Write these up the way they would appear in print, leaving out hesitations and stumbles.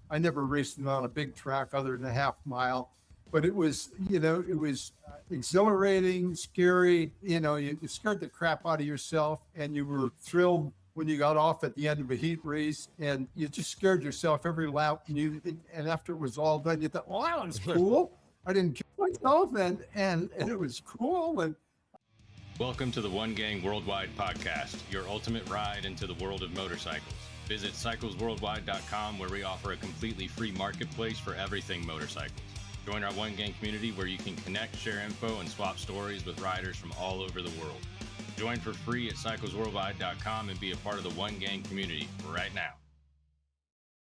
I never raced it on a big track other than a half mile, but it was, it was exhilarating, scary. You scared the crap out of yourself, and you were thrilled when you got off at the end of a heat race, and you just scared yourself every lap. And after it was all done, you thought, "Well, that was cool. I didn't kill myself, and it was cool." And welcome to the One Gang Worldwide podcast, your ultimate ride into the world of motorcycles. Visit cyclesworldwide.com, where we offer a completely free marketplace for everything motorcycles. Join our One Gang community, where you can connect, share info, and swap stories with riders from all over the world. Join for free at cyclesworldwide.com and be a part of the One Gang community right now.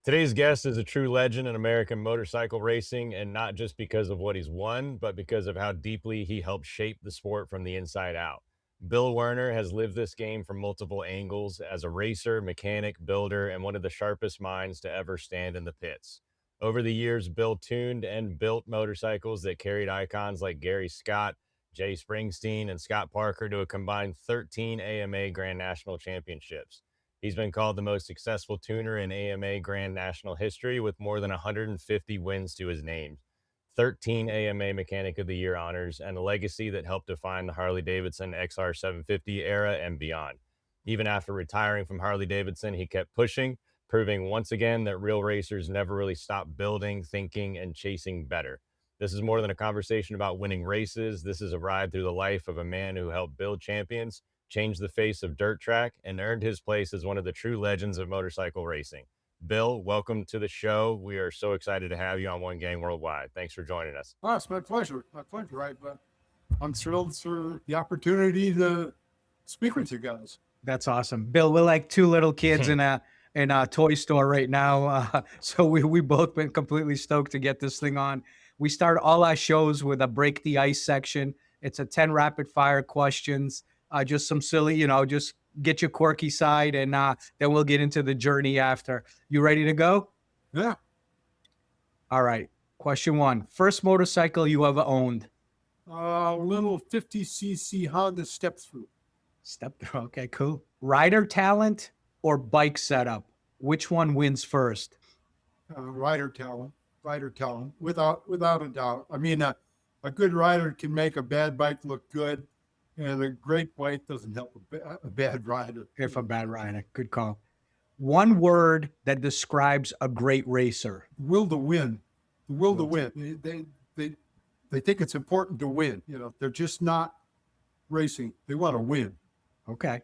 Today's guest is a true legend in American motorcycle racing, and not just because of what he's won, but because of how deeply he helped shape the sport from the inside out. Bill Werner has lived this game from multiple angles as a racer, mechanic, builder, and one of the sharpest minds to ever stand in the pits. Over the years, Bill tuned and built motorcycles that carried icons like Gary Scott, Jay Springsteen, and Scott Parker to a combined 13 AMA Grand National Championships. He's been called the most successful tuner in AMA Grand National history, with more than 150 wins to his name, 13 AMA Mechanic of the Year honors, and a legacy that helped define the Harley-Davidson XR-750 era and beyond. Even after retiring from Harley-Davidson, he kept pushing, proving once again that real racers never really stop building, thinking, and chasing better. This is more than a conversation about winning races. This is a ride through the life of a man who helped build champions, changed the face of dirt track, and earned his place as one of the true legends of motorcycle racing. Bill, welcome to the show. We are so excited to have you on One Gang Worldwide. Thanks for joining us. Oh, it's my pleasure. My pleasure, right? But I'm thrilled for the opportunity to speak with you guys. That's awesome. Bill, we're like two little kids in a toy store right now. So we both been completely stoked to get this thing on. We start all our shows with a break the ice section. It's a 10 rapid fire questions. Just some silly, just get your quirky side, and then we'll get into the journey after. You ready to go? Yeah. All right. Question 1. First motorcycle you ever owned? Little 50cc Honda step through. Step through. Okay, cool. Rider talent or bike setup? Which one wins first? Rider talent, without a doubt. I mean, a good rider can make a bad bike look good, and a great bike doesn't help a bad rider. If a bad rider, good call. One word that describes a great racer. Will to win. The will to win. They think it's important to win. They're just not racing. They want to win. Okay.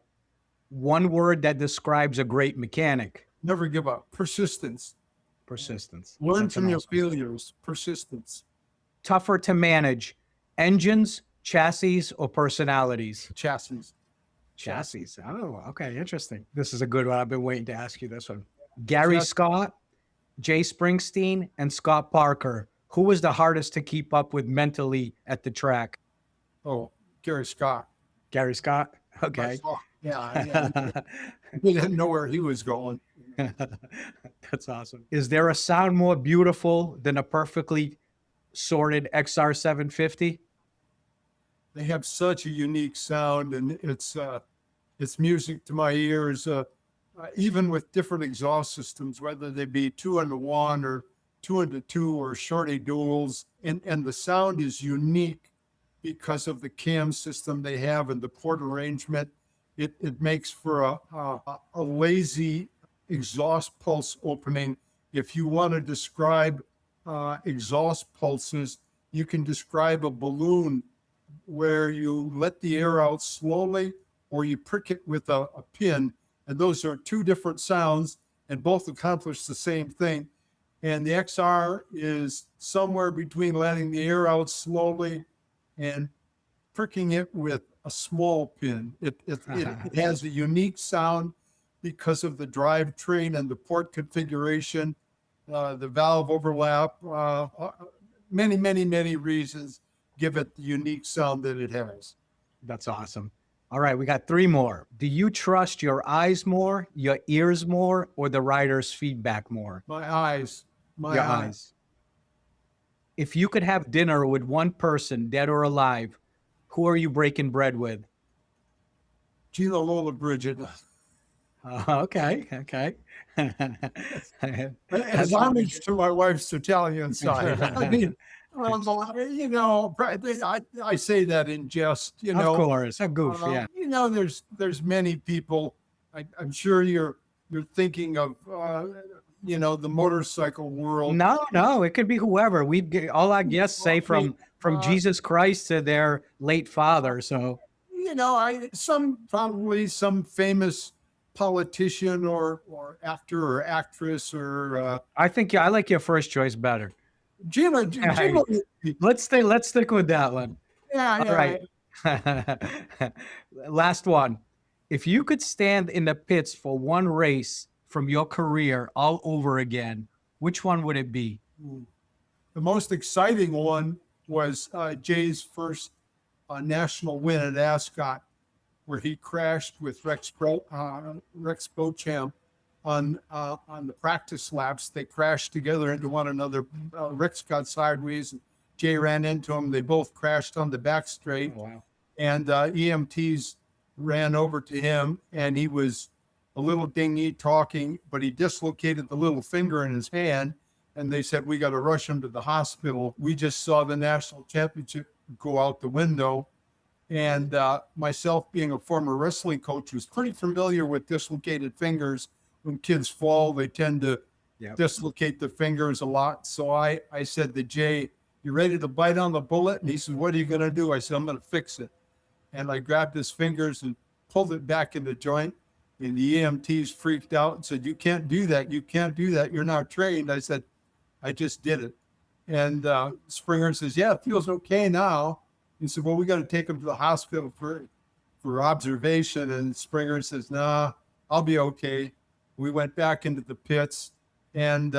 One word that describes a great mechanic. Never give up. Persistence. Persistence. Learn from your failures. Persistence. Tougher to manage. Engines, chassis, or personalities? Chassis. Oh, okay. Interesting. This is a good one. I've been waiting to ask you this one. Gary Scott, Jay Springsteen, and Scott Parker. Who was the hardest to keep up with mentally at the track? Oh, Gary Scott. Gary Scott? Okay. Yeah. I didn't know where he was going. That's awesome. Is there a sound more beautiful than a perfectly sorted XR-750? They have such a unique sound, and it's music to my ears. Even with different exhaust systems, whether they be 2-in-1 or 2-in-2 or shorty duals, and the sound is unique because of the cam system they have and the port arrangement. It makes for a lazy exhaust pulse opening. If you want to describe exhaust pulses, you can describe a balloon where you let the air out slowly or you prick it with a pin. And those are two different sounds, and both accomplish the same thing. And the XR is somewhere between letting the air out slowly and pricking it with a small pin. It has a unique sound because of the drivetrain and the port configuration, the valve overlap, many reasons give it the unique sound that it has. That's awesome. All right, we got 3 more. Do you trust your eyes more, your ears more, or the rider's feedback more? My eyes. Your eyes. If you could have dinner with one person, dead or alive, who are you breaking bread with? Gina, Lola, Bridget. Okay. Okay. As homage to my wife's Italian side. I mean, I say that in jest, Of course, a goof. Yeah. there's many people. I'm sure you're thinking of, the motorcycle world. No, it could be whoever. We get all our guests say from Jesus Christ to their late father. So Probably some famous politician or actor or actress or I think I like your first choice better. Gina. Let's stick with that one. Yeah, All right. Last one. If you could stand in the pits for one race from your career all over again, which one would it be? The most exciting one was Jay's first national win at Ascot, where he crashed with Rex Beauchamp on the practice laps. They crashed together into one another. Rex got sideways, and Jay ran into him. They both crashed on the back straight. Oh, wow. And EMTs ran over to him, and he was a little dingy talking, but he dislocated the little finger in his hand. And they said, we got to rush him to the hospital. We just saw the national championship go out the window. And myself, being a former wrestling coach, was pretty familiar with dislocated fingers. When kids fall, they tend to dislocate the fingers a lot. So I said to Jay, you ready to bite on the bullet? And he said, what are you going to do? I said, I'm going to fix it. And I grabbed his fingers and pulled it back in the joint. And the EMTs freaked out and said, you can't do that. You can't do that. You're not trained. I said, I just did it. And Springer says, yeah, it feels okay now. He said, well, we got to take him to the hospital for observation. And Springer says, nah, I'll be okay. We went back into the pits, and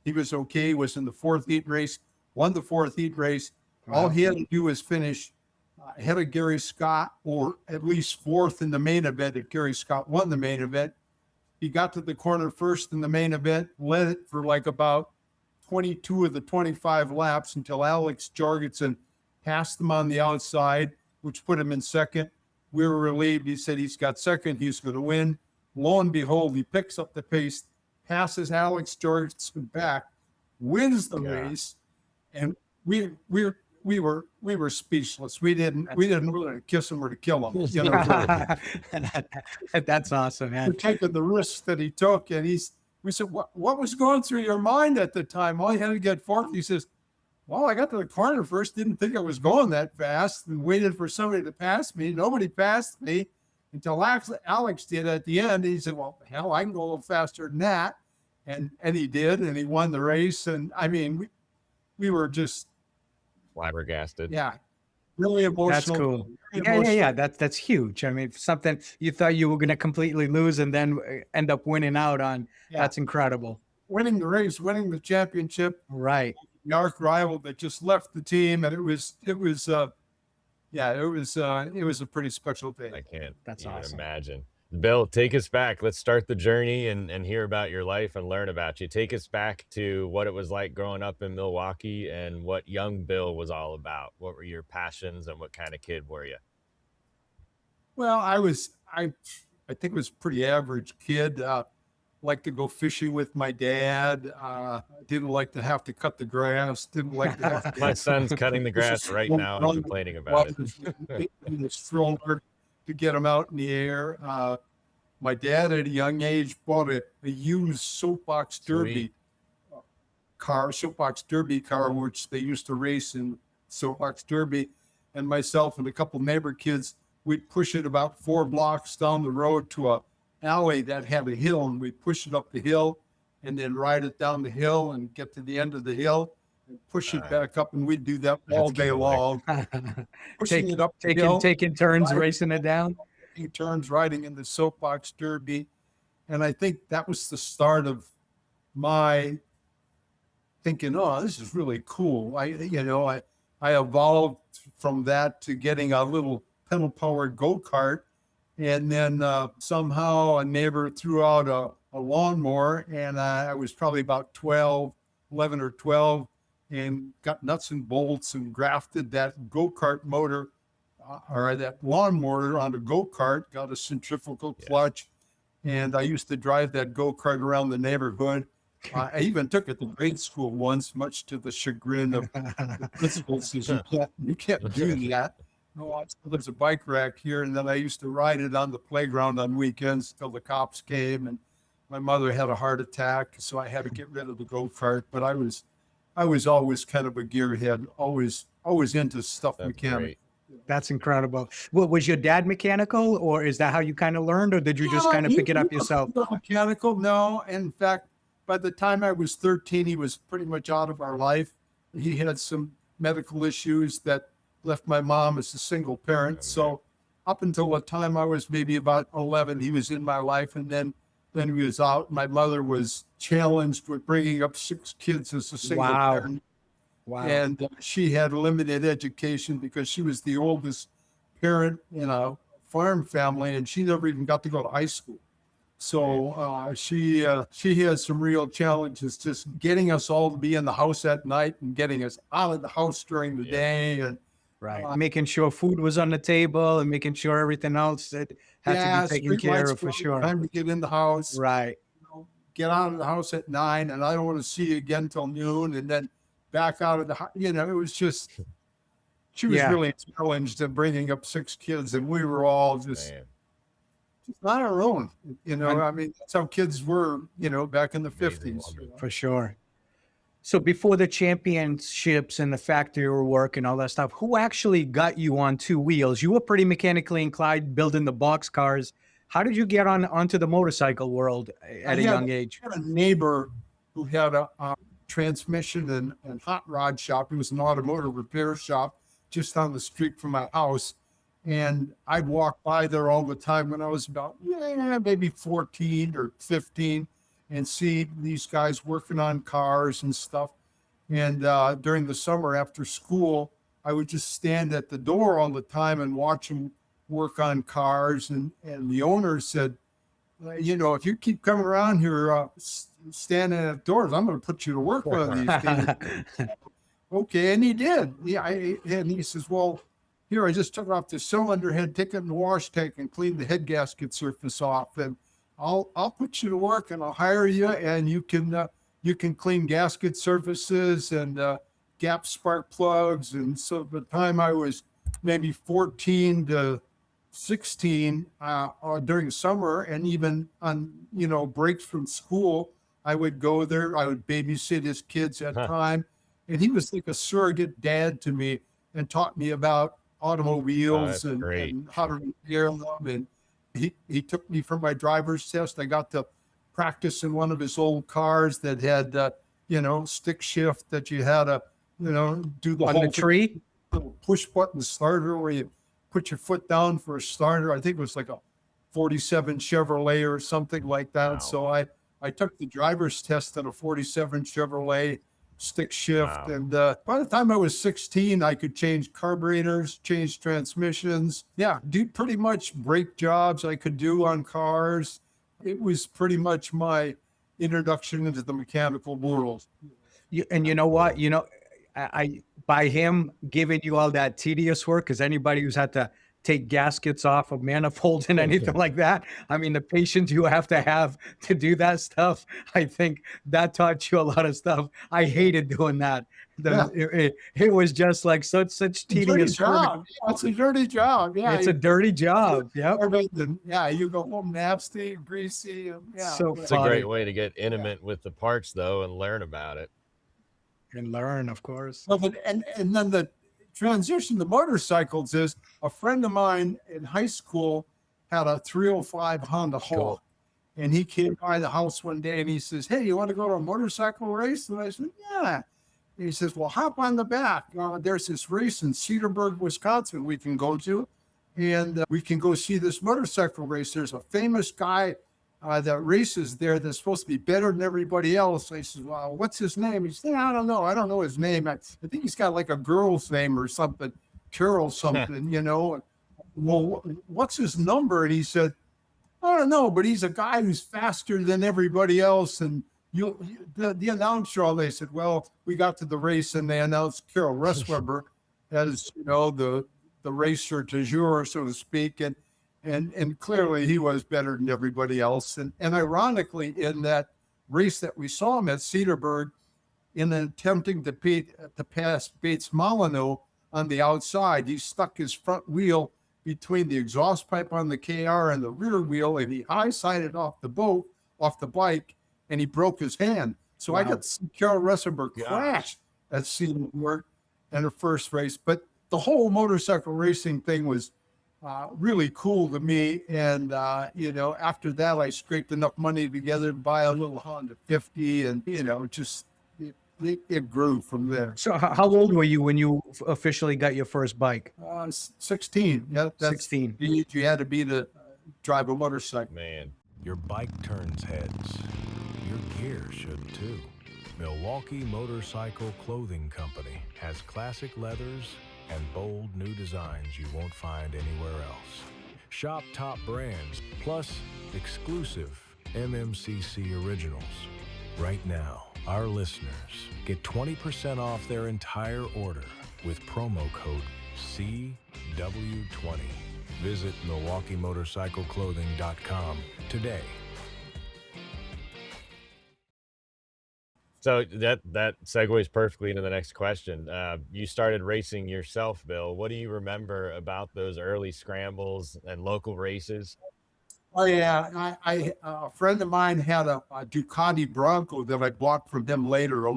he was okay. He was in the fourth heat race, won the fourth heat race. Wow. All he had to do was finish ahead of Gary Scott, or at least fourth in the main event if Gary Scott won the main event. He got to the corner first in the main event, led it for like about 22 of the 25 laps until Alex Jorgensen passed him on the outside, which put him in second. We were relieved. He said he's got second. He's going to win. Lo and behold, he picks up the pace, passes Alex Jorgensen back, wins the race, and we were speechless. We didn't really kiss him or to kill him. You know, That's awesome, man. we're taking the risks that he took, and we said, what was going through your mind at the time? Well, he had to get fourth. He says, well, I got to the corner first, didn't think I was going that fast, and waited for somebody to pass me. Nobody passed me until Alex did at the end. He said, well, hell, I can go a little faster than that. And he did, and he won the race. And I mean, we were just Flabbergasted. yeah, really emotional. That's cool. Really Yeah. emotional. That's huge. I mean, something you thought you were going to completely lose and then end up winning out on. Yeah. That's incredible. Winning the race, winning the championship, Right. the arch rival that just left the team, and it was a pretty special day. I can't That's even awesome. imagine. Bill, take us back. Let's start the journey and hear about your life and learn about you. Take us back to what it was like growing up in Milwaukee and what young Bill was all about. What were your passions and what kind of kid were you? Well, I think it was a pretty average kid. Liked to go fishing with my dad. Didn't like to have to cut the grass. Didn't like to have to. My son's cutting the grass right now and complaining about it. In the stroller to get him out in the air. My dad at a young age bought a used soapbox derby car, which they used to race in soapbox derby. And myself and a couple neighbor kids, we'd push it about 4 blocks down the road to a alley that had a hill, and we'd push it up the hill and then ride it down the hill and get to the end of the hill and push it back up, and we'd do that all day long. Pushing it up the hill, taking turns racing it down. taking turns riding in the soapbox derby. And I think that was the start of my thinking, oh, this is really cool. I evolved from that to getting a little pedal powered go-kart. And then somehow a neighbor threw out a lawnmower, and I was probably about 11 or 12, and got nuts and bolts and grafted that go-kart motor or that lawnmower on a go-kart, got a centrifugal clutch, And I used to drive that go-kart around the neighborhood. I even took it to grade school once, much to the chagrin of the principal says, you can't do that. No, there's a bike rack here. And then I used to ride it on the playground on weekends till the cops came, and my mother had a heart attack. So I had to get rid of the go-kart, but I was always kind of a gearhead, always into stuff That's mechanic. great. That's incredible. Well, was your dad mechanical, or is that how you kind of learned, or did you just kind of pick it up yourself? Not mechanical, no. In fact, by the time I was 13, he was pretty much out of our life. He had some medical issues that left my mom as a single parent. So up until the time I was maybe about 11, he was in my life. And then he was out. My mother was challenged with bringing up 6 kids as a single Wow. parent. Wow. And she had limited education because she was the oldest parent in a farm family, and she never even got to go to high school. So she has some real challenges just getting us all to be in the house at night and getting us out of the house during the day. And Right. Making sure food was on the table and making sure everything else that had to be taken care of for sure. Time to get in the house, Right. get out of the house at 9, and I don't want to see you again till noon, and then back out of the house. It was just, she was really challenged in bringing up 6 kids, and we were all just on our own. I mean, that's how kids were, back in the 50s. For sure. So before the championships and the factory work and all that stuff, who actually got you on 2 wheels? You were pretty mechanically inclined, building the box cars. How did you get onto the motorcycle world at a young age? I had a neighbor who had a transmission and hot rod shop. It was an automotive repair shop just on the street from my house. And I'd walk by there all the time when I was about maybe 14 or 15 and see these guys working on cars and stuff. And during the summer after school, I would just stand at the door all the time and watch them work on cars. And the owner said, if you keep coming around here standing at doors, I'm going to put you to work one of these days. Okay, and he did. Yeah, and he says, well, here, I just took off the cylinder head, take it in the wash tank and clean the head gasket surface off. And I'll put you to work and I'll hire you, and you can clean gasket surfaces and gap spark plugs. And so by the time I was maybe 14 to 16 during summer, and even on breaks from school, I would go there. I would babysit his kids at time, and he was like a surrogate dad to me and taught me about automobiles and how to repair them. And he took me for my driver's test. I got to practice in one of his old cars that had stick shift that you had to do the on whole the tree push button starter where you put your foot down for a starter. I think it was like a 47 Chevrolet or something like that. Wow. So I took the driver's test on a 47 Chevrolet stick shift. Wow. And by the time I was 16, I could change carburetors, change transmissions. Yeah, do pretty much brake jobs I could do on cars. It was pretty much my introduction into the mechanical world. And you know what? I by him giving you all that tedious work, because anybody who's had to take gaskets off of manifolds and anything like that, I mean, the patience you have to do that stuff, I think that taught you a lot of stuff. I hated doing that. It was just like such tedious job. Yeah, it's a dirty job. Yeah, it's a dirty job. Yeah. Yeah, you go home nasty, greasy. Yeah, so it's a great way to get intimate with the parts, though, and learn about it. And learn, of course. Well, and then the transition to motorcycles is a friend of mine in high school had a 305 Honda Hawk. Cool. And he came by the house one day and he says, hey, you want to go to a motorcycle race? And I said, yeah. And he says, well, hop on the back. There's this race in Cedarburg, Wisconsin we can go to. And we can go see this motorcycle race. There's a famous guy that races there that's supposed to be better than everybody else. I said, well, what's his name? He said, I don't know. I don't know his name. I think he's got like a girl's name or something, Carol something, Well, what's his number? And he said, I don't know, but he's a guy who's faster than everybody else. And the announcer, they said, well, we got to the race and they announced Carol Ressweber as, the racer du jour, so to speak. And And clearly he was better than everybody else. And ironically, in that race that we saw him at Cedarburg, in attempting to pass Bates Molyneux on the outside, he stuck his front wheel between the exhaust pipe on the KR and the rear wheel, and he high-sided off the bike, and he broke his hand. So I got to see Carol Ressenberg crash at Cedarburg in her first race. But the whole motorcycle racing thing was really cool to me. And, after that, I scraped enough money together to buy a little Honda 50, and, just it grew from there. So how old were you when you officially got your first bike? 16. Yeah, that's 16. You had to be to drive a motorcycle. Man. Your bike turns heads. Your gear should too. Milwaukee Motorcycle Clothing Company has classic leathers and bold new designs you won't find anywhere else. Shop top brands plus exclusive MMCC originals. Right now, our listeners get 20% off their entire order with promo code CW20. Visit MilwaukeeMotorcycleClothing.com today. So that segues perfectly into the next question. You started racing yourself, Bill. What do you remember about those early scrambles and local races? Oh yeah, a friend of mine had a Ducati Bronco that I bought from him later. I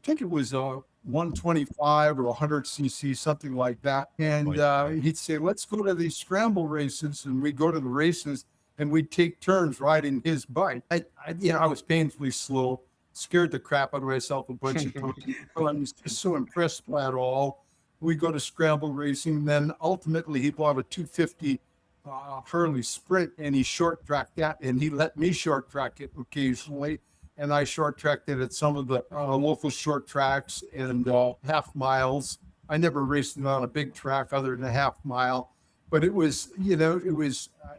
think it was a 125 or 100 cc, something like that. And he'd say, "Let's go to these scramble races," and we'd go to the races, and we'd take turns riding his bike. I was painfully slow, scared the crap out of myself a bunch of times. I was just so impressed by it all. We go to scramble racing. Then ultimately, he bought a 250. Harley Sprint, and he short tracked that, and he let me short track it occasionally, and I short tracked it at some of the local short tracks and half miles. I never raced it on a big track other than a half mile, but it was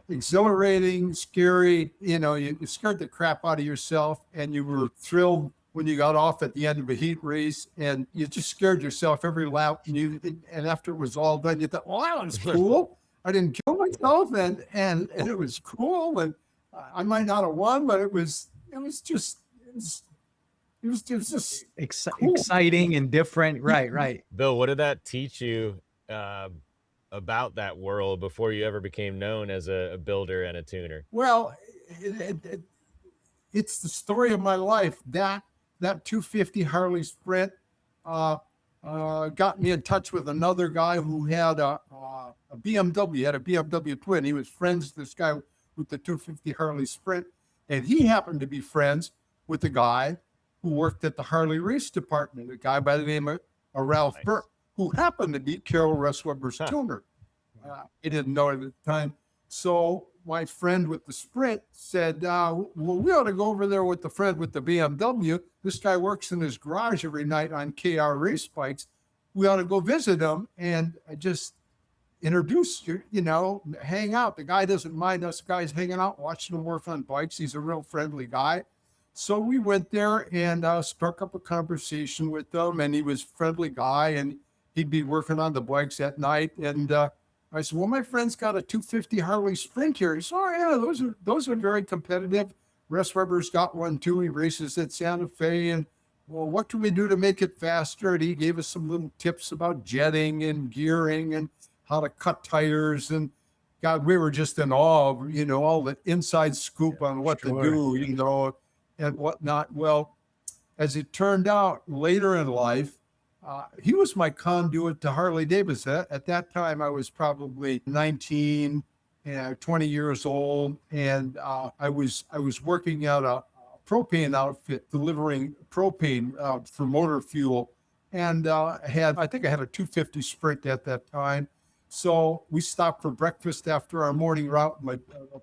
exhilarating, scary. You scared the crap out of yourself, and you were thrilled when you got off at the end of a heat race, and you just scared yourself every lap. And after it was all done, you thought, "Well, that was cool. I didn't kill myself, and it was cool, and I might not have won, but it was just cool. Exciting and different." Right. Bill, what did that teach you about that world before you ever became known as a builder and a tuner? Well, it's the story of my life. That 250 Harley Sprint got me in touch with another guy who had a BMW, had a BMW twin. He was friends with this guy with the 250 Harley Sprint, and he happened to be friends with the guy who worked at the Harley race department, a guy by the name of Ralph Burke, who happened to be Carol Ressenberg's tuner. He didn't know it at the time. So my friend with the Sprint said, well, we ought to go over there with the friend with the BMW. This guy works in his garage every night on KR race bikes. We ought to go visit him and just introduce you, hang out. The guy doesn't mind us guys hanging out, watching him work on bikes. He's a real friendly guy. So we went there and struck up a conversation with him, and he was a friendly guy, and he'd be working on the bikes at night. And I said, well, my friend's got a 250 Harley Sprint here. He said, oh yeah, those are very competitive. Ressenberg's got one too. He races at Santa Fe. And well, what can we do to make it faster? And he gave us some little tips about jetting and gearing and how to cut tires. And God, we were just in awe of, all the inside scoop on what to do, and whatnot. Well, as it turned out later in life, he was my conduit to Harley-Davidson. At that time, I was probably 19, 20 years old, and I was working at a propane outfit delivering propane for motor fuel, and I think I had a 250 Sprint at that time. So we stopped for breakfast after our morning route, my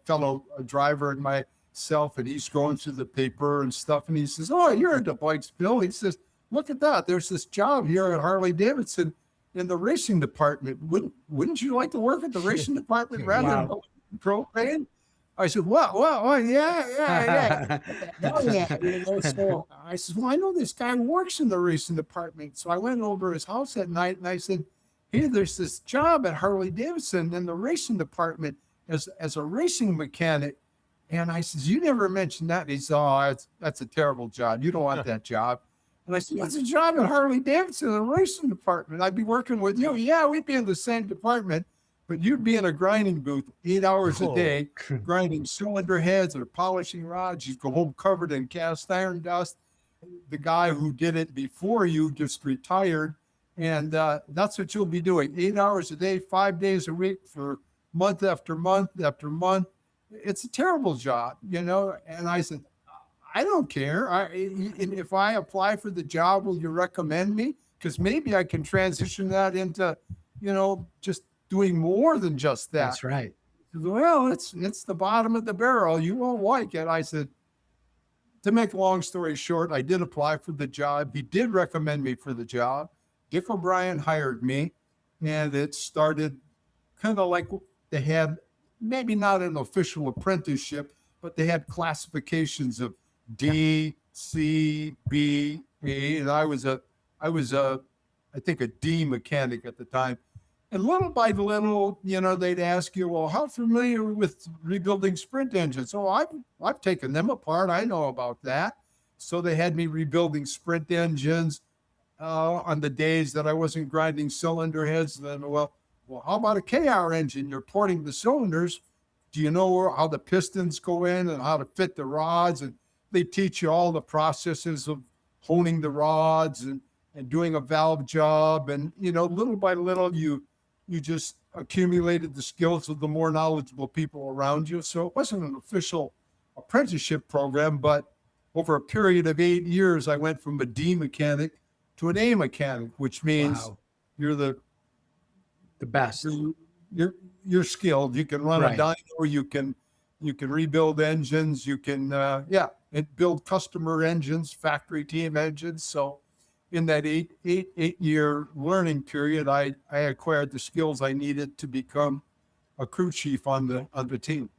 fellow driver and myself, and he's going through the paper and stuff, and he says, oh, you're into bikes, Bill. He says, look at that. There's this job here at Harley-Davidson in the racing department. Wouldn't you like to work at the racing department rather than propane? I said, well, yeah. Oh, yeah. So I said, well, I know this guy who works in the racing department. So I went over his house at night and I said, hey, there's this job at Harley-Davidson in the racing department. as a racing mechanic. And I says, you never mentioned that. He said, oh, that's a terrible job. You don't want that job. And I said, what's a job at Harley-Davidson in the racing department? I'd be working with you. Yeah, we'd be in the same department, but you'd be in a grinding booth 8 hours a day, grinding cylinder heads or polishing rods. You'd go home covered in cast iron dust. The guy who did it before you just retired. And that's what you'll be doing. 8 hours a day, 5 days a week for month after month after month. It's a terrible job, you know? And I said, I don't care. And if I apply for the job, will you recommend me? Because maybe I can transition that into, you know, just doing more than just that. That's right. Well, it's the bottom of the barrel. You won't like it. I said, to make a long story short, I did apply for the job. He did recommend me for the job. Dick O'Brien hired me, and it started kind of like they had maybe not an official apprenticeship, but they had classifications of D, C, B, A, and I was I think a D mechanic at the time. And little by little, you know, they'd ask you, well, how familiar with rebuilding sprint engines? Oh, I've taken them apart. I know about that. So they had me rebuilding sprint engines on the days that I wasn't grinding cylinder heads. Then, well, how about a KR engine? You're porting the cylinders. Do you know how the pistons go in and how to fit the rods? And they teach you all the processes of honing the rods and doing a valve job. And, you know, little by little, you just accumulated the skills of the more knowledgeable people around you. So it wasn't an official apprenticeship program, but over a period of 8 years, I went from a D mechanic to an A mechanic, which means you're the best. You're skilled. You can run a dyno. You can rebuild engines. You can and build customer engines, factory team engines. So in that eight year learning period, I acquired the skills I needed to become a crew chief on the team.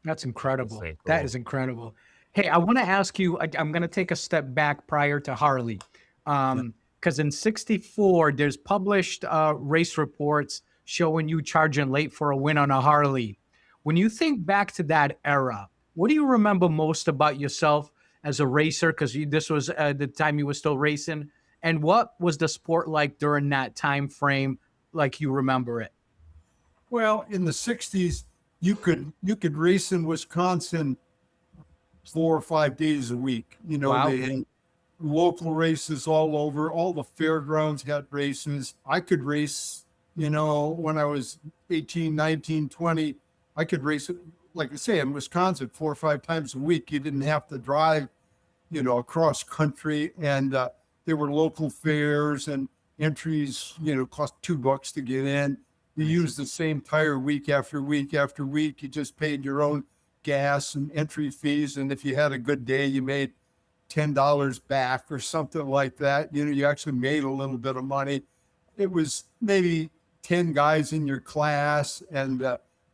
That's incredible. That's cool. That is incredible. Hey, I want to ask you, I'm going to take a step back prior to Harley. Because in 64, there's published race reports showing you charging late for a win on a Harley. When you think back to that era, what do you remember most about yourself as a racer? Because this was the time you were still racing. And what was the sport like during that time frame, like you remember it? Well, in the 60s, you could race in Wisconsin 4 or 5 days a week. You know, they had local races all over. All the fairgrounds had races. I could race, you know, when I was 18, 19, 20, I could race, like I say, in Wisconsin 4 or 5 times a week. You didn't have to drive, you know, across country. And there were local fairs and entries, you know, cost $2 to get in. You used the same tire week after week after week. You just paid your own gas and entry fees. And if you had a good day, you made $10 back or something like that. You know, you actually made a little bit of money. It was maybe 10 guys in your class. And,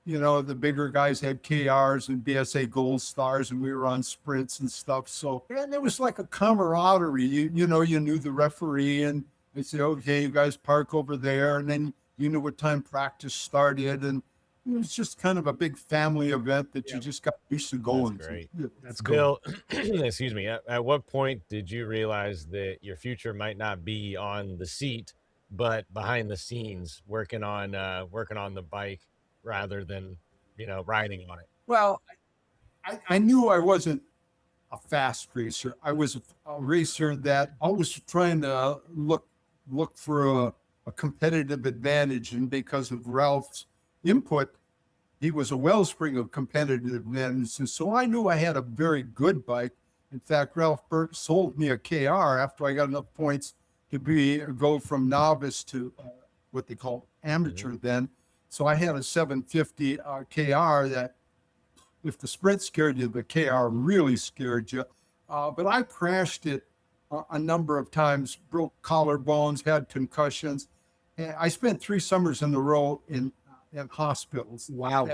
you know, the bigger guys had KRs and BSA Gold Stars, and we were on sprints and stuff. So, and it was like a camaraderie. You know, you knew the referee, and they say, okay, you guys park over there. And then you knew what time practice started. And it was just kind of a big family event that you just got used to going. That's great. That's cool. Bill, excuse me. At what point did you realize that your future might not be on the seat, but behind the scenes, working on the bike rather than, you know, riding on it? Well, I knew I wasn't a fast racer. I was a racer that I was trying to look for a competitive advantage, and because of Ralph's input, he was a wellspring of competitive advantage. And so I knew I had a very good bike. In fact, Ralph Burke sold me a KR after I got enough points to go from novice to what they call amateur then. So I had a 750 KR that, if the sprint scared you, the KR really scared you. But I crashed it a number of times, broke collarbones, had concussions. And I spent 3 summers in a row in hospitals. Wow.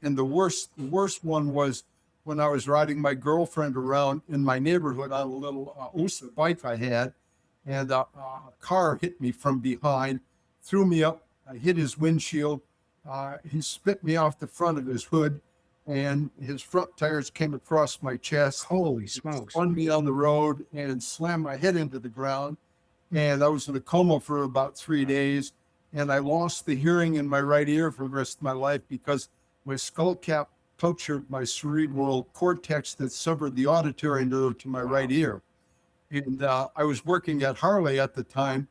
And the worst one was when I was riding my girlfriend around in my neighborhood on a little USA bike I had, and a car hit me from behind, threw me up. I hit his windshield, He spit me off the front of his hood, and his front tires came across my chest. Holy smokes. Spun me on the road and slammed my head into the ground. And I was in a coma for about 3 days. And I lost the hearing in my right ear for the rest of my life because my skull cap punctured my cerebral cortex that severed the auditory nerve to my right ear. And I was working at Harley at the time.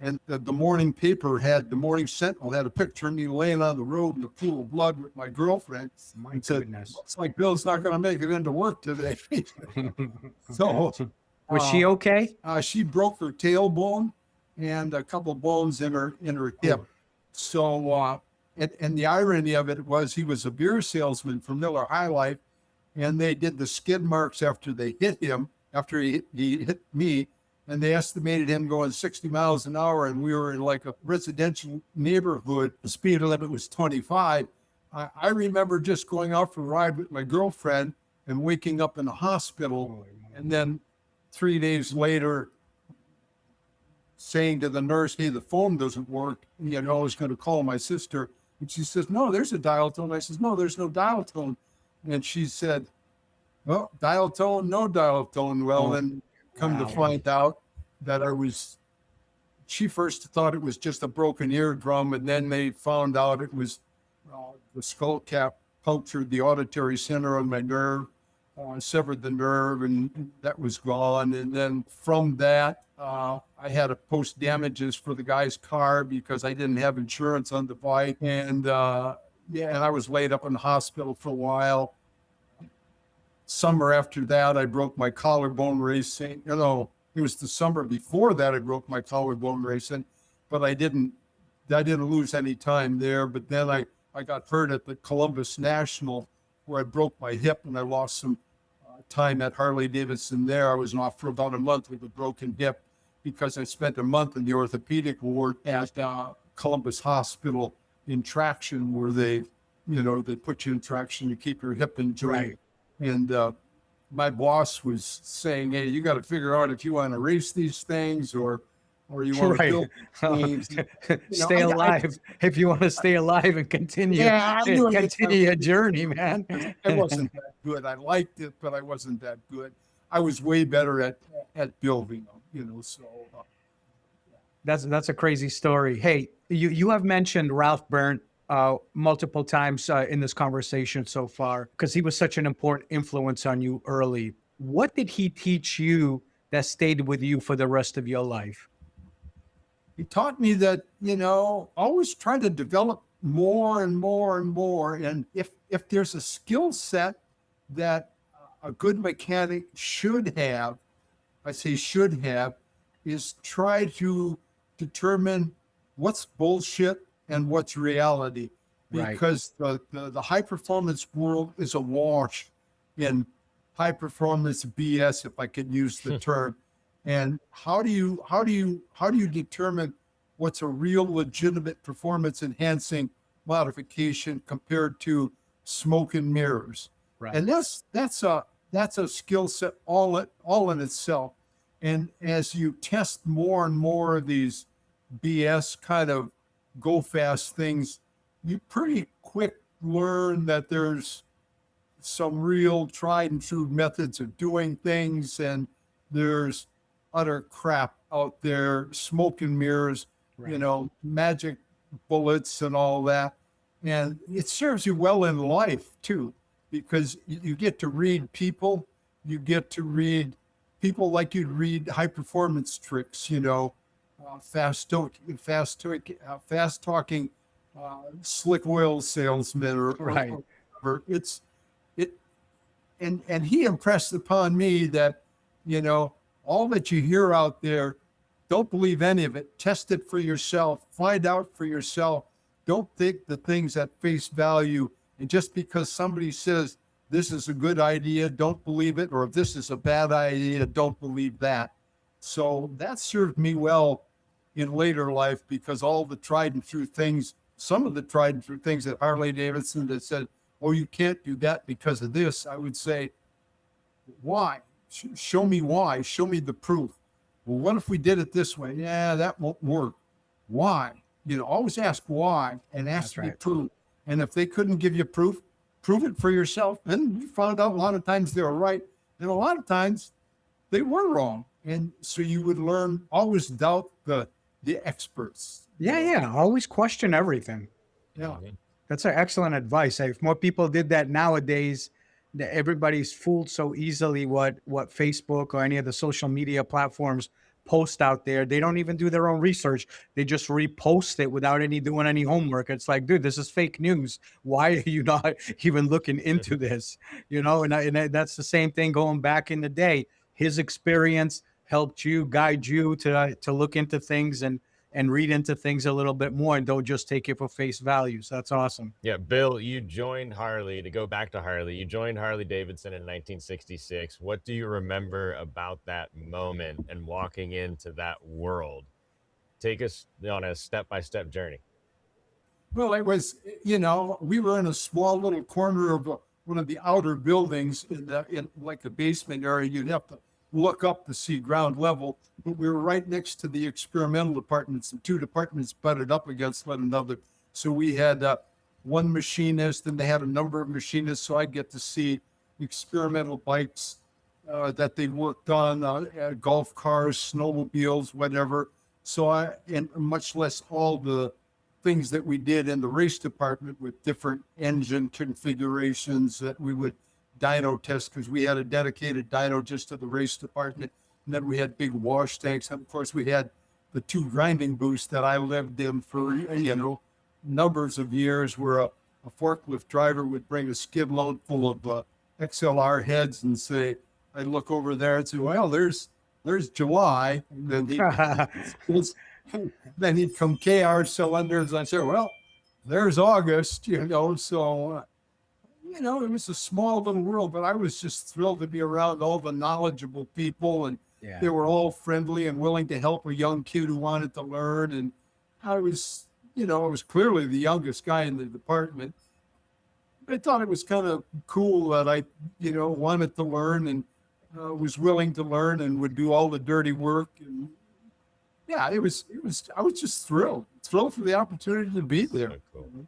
And the morning paper the Morning Sentinel had a picture of me laying on the road in a pool of blood with my girlfriend. My And said, goodness. "Looks like Bill's not going to make it into work today." So Was she okay? she broke her tailbone and a couple of bones in her hip. So, and the irony of it was he was a beer salesman for Miller High Life, and they did the skid marks after they hit him, after he hit me, and they estimated him going 60 miles an hour, and we were in like a residential neighborhood. The speed limit was 25. I remember just going out for a ride with my girlfriend and waking up in the hospital, and then 3 days later saying to the nurse, "Hey, the phone doesn't work." You know, I was going to call my sister, and she says, "No, there's a dial tone." I says, "No, there's no dial tone." And she said, "Well, dial tone, no dial tone." Well, then come to find out that she first thought it was just a broken eardrum, and then they found out it was the skull cap punctured the auditory center of my nerve, severed the nerve, and that was gone. And then from that, I had to post damages for the guy's car because I didn't have insurance on the bike. And and I was laid up in the hospital for a while. Summer after that, I broke my collarbone racing. It was the summer before that I broke my collarbone racing, but I didn't lose any time there. But then I got hurt at the Columbus National where I broke my hip and I lost some time at Harley-Davidson there. I was off for about a month with a broken hip because I spent a month in the orthopedic ward at Columbus Hospital in traction, where they put you in traction to keep your hip in joint. Right. And my boss was saying, "Hey, you got to figure out if you want to race these things or you want to build things." Stay alive if you want to stay alive and continue your journey, man. I wasn't that good. I liked it, but I wasn't that good. I was way better at building them, so. That's a crazy story. Hey, you have mentioned Ralph Burnt multiple times in this conversation so far because he was such an important influence on you early. What did he teach you that stayed with you for the rest of your life? He taught me that, always try to develop more and more and more. And if there's a skill set that a good mechanic should have, I say should have, is try to determine what's bullshit and what's reality. Because the high performance world is awash in high performance BS, if I could use the term. And how do you determine what's a real legitimate performance enhancing modification compared to smoke and mirrors? Right. And that's a skill set all in itself. And as you test more and more of these BS kind of go fast things, you pretty quick learn that there's some real tried and true methods of doing things, and there's utter crap out there, smoke and mirrors, magic bullets and all that. And it serves you well in life too, because you get to read people, like you'd read high performance tricks, fast talking, slick oil salesman or and he impressed upon me that, all that you hear out there, don't believe any of it. Test it for yourself. Find out for yourself. Don't think the things at face value. And just because somebody says this is a good idea, don't believe it. Or if this is a bad idea, don't believe that. So that served me well in later life, because all the tried and true things, some of the tried and true things at Harley-Davidson that said, "Oh, you can't do that because of this," I would say, "Why? Show me why. Show me the proof." "Well, what if we did it this way?" "Yeah, that won't work." "Why?" always ask why and ask That's to be right. proved. And if they couldn't give you proof, prove it for yourself. And you found out a lot of times they were right. And a lot of times they were wrong. And so you would learn, always doubt the experts. Yeah, yeah. Always question everything. Yeah. That's an excellent advice. If more people did that nowadays, that everybody's fooled so easily what Facebook or any of the social media platforms post out there. They don't even do their own research. They just repost it without doing any homework. It's like, dude, this is fake news. Why are you not even looking into this? That's the same thing going back in the day. His experience helped you, guide you to look into things and read into things a little bit more, and don't just take it for face value. So that's awesome. Yeah, Bill, you joined Harley, to go back to Harley, you joined Harley-Davidson in 1966. What do you remember about that moment and walking into that world? Take us on a step-by-step journey. Well, it was, we were in a small little corner of one of the outer buildings in like the basement area. You'd have to look up to see ground level, but we were right next to the experimental departments. The two departments butted up against one another. So we had one machinist, and they had a number of machinists. So I'd get to see experimental bikes that they worked on, golf cars, snowmobiles, whatever. So and much less all the things that we did in the race department with different engine configurations that we would dyno test, because we had a dedicated dyno just to the race department. And then we had big wash tanks. And of course, we had the two grinding booths that I lived in for, numbers of years, where a forklift driver would bring a skid load full of XLR heads and say, I'd look over there and say, well, there's July. And then he'd come KR cylinders. And I said, well, there's August, so it was a small little world, but I was just thrilled to be around all the knowledgeable people, and they were all friendly and willing to help a young kid who wanted to learn. And I was, I was clearly the youngest guy in the department. I thought it was kind of cool that I, wanted to learn and was willing to learn and would do all the dirty work. And I was just thrilled for the opportunity to be there.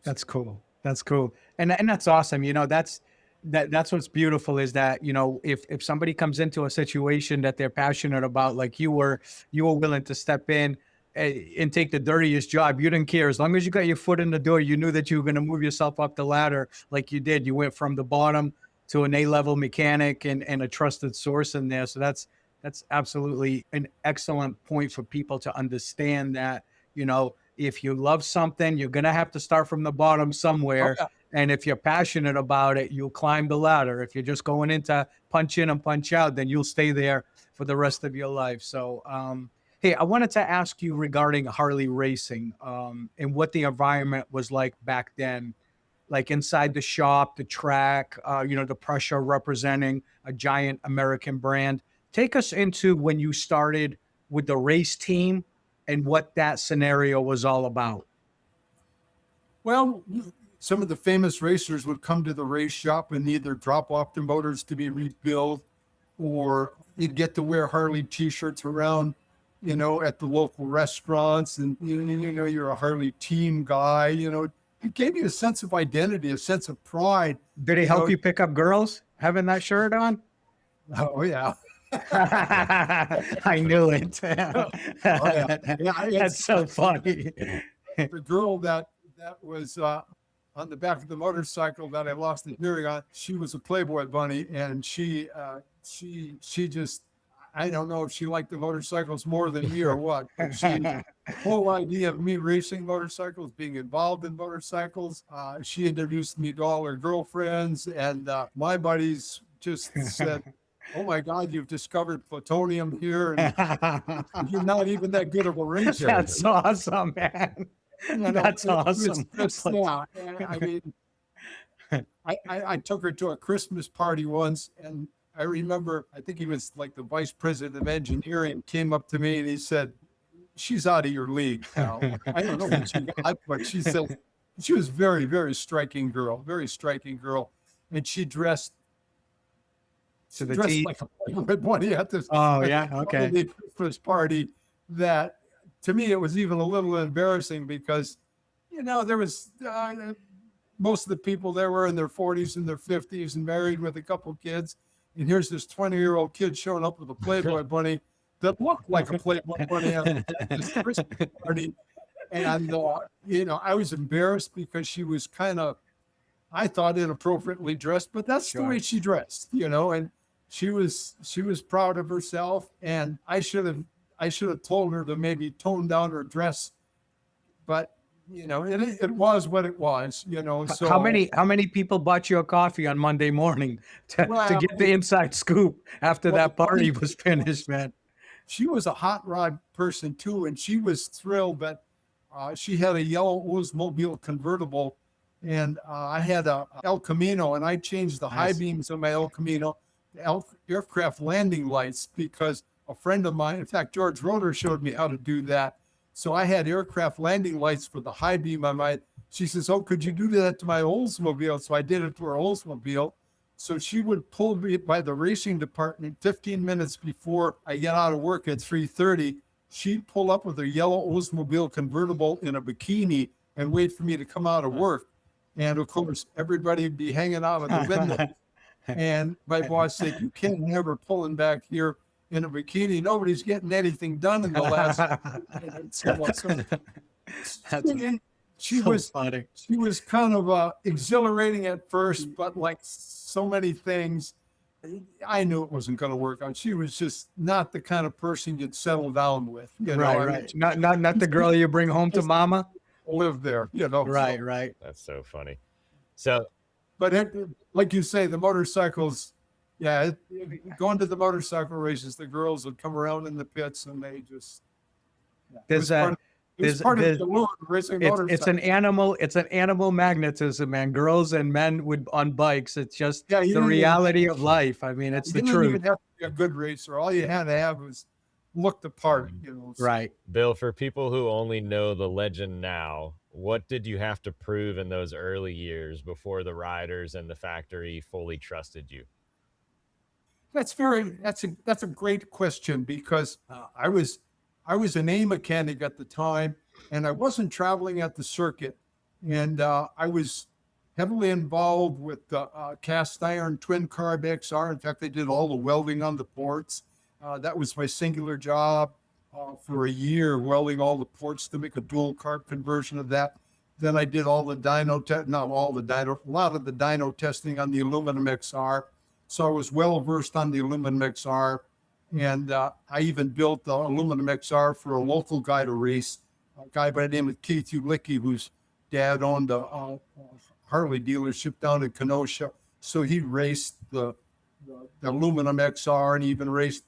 That's cool. That's cool. And that's awesome. That's what's beautiful, is that, if somebody comes into a situation that they're passionate about, like you were willing to step in and take the dirtiest job. You didn't care. As long as you got your foot in the door, you knew that you were going to move yourself up the ladder like you did. You went from the bottom to an A-level mechanic and a trusted source in there. So that's absolutely an excellent point for people to understand that, if you love something, you're going to have to start from the bottom somewhere. Oh, yeah. And if you're passionate about it, you'll climb the ladder. If you're just going into punch in and punch out, then you'll stay there for the rest of your life. So, hey, I wanted to ask you regarding Harley racing and what the environment was like back then, like inside the shop, the track, the pressure representing a giant American brand. Take us into when you started with the race team and what that scenario was all about. Well, some of the famous racers would come to the race shop and either drop off their motors to be rebuilt, or you'd get to wear Harley t-shirts around, at the local restaurants, and you're a Harley team guy. It gave you a sense of identity, a sense of pride. Did it help you pick up girls having that shirt on? Oh yeah. I knew it. That's so funny. The girl that was on the back of the motorcycle that I lost the hearing on, she was a Playboy bunny, and she just, I don't know if she liked the motorcycles more than me or what, but the whole idea of me racing motorcycles, being involved in motorcycles, she introduced me to all her girlfriends, and my buddies just said, oh my God, you've discovered plutonium here, and you're not even that good of a racer. That's awesome, man. That's awesome. I mean, I took her to a Christmas party once, and I remember, I think he was like the vice president of engineering, came up to me and he said, she's out of your league now. I don't know what she got, but she said, she was very, very striking girl. And she dressed to the like a Playboy bunny at this Christmas party that to me, it was even a little embarrassing because, there was most of the people there were in their 40s and their 50s and married with a couple kids. And here's this 20-year-old kid showing up with a Playboy bunny that looked like a Playboy bunny at this Christmas party. And, I was embarrassed because she was kind of, I thought, inappropriately dressed, but that's the way she dressed, and she was proud of herself. And I should have told her to maybe tone down her dress, but it was what it was, so How many people bought you a coffee on Monday morning to Well, get the inside scoop after well, that party was finished, man? she was a hot rod person too, and she was thrilled. But she had a yellow Oldsmobile convertible, and I had a El Camino, and I changed the high Nice. beams on my El Camino to aircraft landing lights because a friend of mine, in fact, George Roeder, showed me how to do that. So I had aircraft landing lights for the high beam on my. She says, "Oh, could you do that to my Oldsmobile?" So I did it to her Oldsmobile. So she would pull me by the racing department 15 minutes before I get out of work at 3:30. She'd pull up with her yellow Oldsmobile convertible in a bikini and wait for me to come out of work. And of course, everybody would be hanging out of the window. And my boss said, "You can't have her pulling back here in a bikini. Nobody's getting anything done in the last." She So was funny. she was kind of exhilarating at first, but like so many things, I knew it wasn't going to work out. She was just not the kind of person you'd settle down with. Right. Not the girl you bring home to mama. Live there, Right, so. right. That's so funny. So But like you say, the motorcycles, going to the motorcycle races, the girls would come around in the pits and they just. There's It was part of the allure of racing motorcycles. it's an animal magnetism, man. Girls and men on bikes. It's just Yeah, you the didn't even- reality of life. I mean, it's the You didn't even truth. have to be a good racer. All you had to have was look the part, so. Right. Bill, for people who only know the legend now, what did you have to prove in those early years before the riders and the factory fully trusted you? That's a great question because I was an A mechanic at the time, and I wasn't traveling at the circuit, and I was heavily involved with the cast iron twin carb XR. In fact, I did all the welding on the ports. That was my singular job for a year, welding all the ports to make a dual carb conversion of that. Then I did all the a lot of the dyno testing on the aluminum XR. So I was well versed on the aluminum XR. And I even built the aluminum XR for a local guy to race, a guy by the name of Keith Ulicki, whose dad owned a Harley dealership down in Kenosha. So he raced the aluminum XR and even raced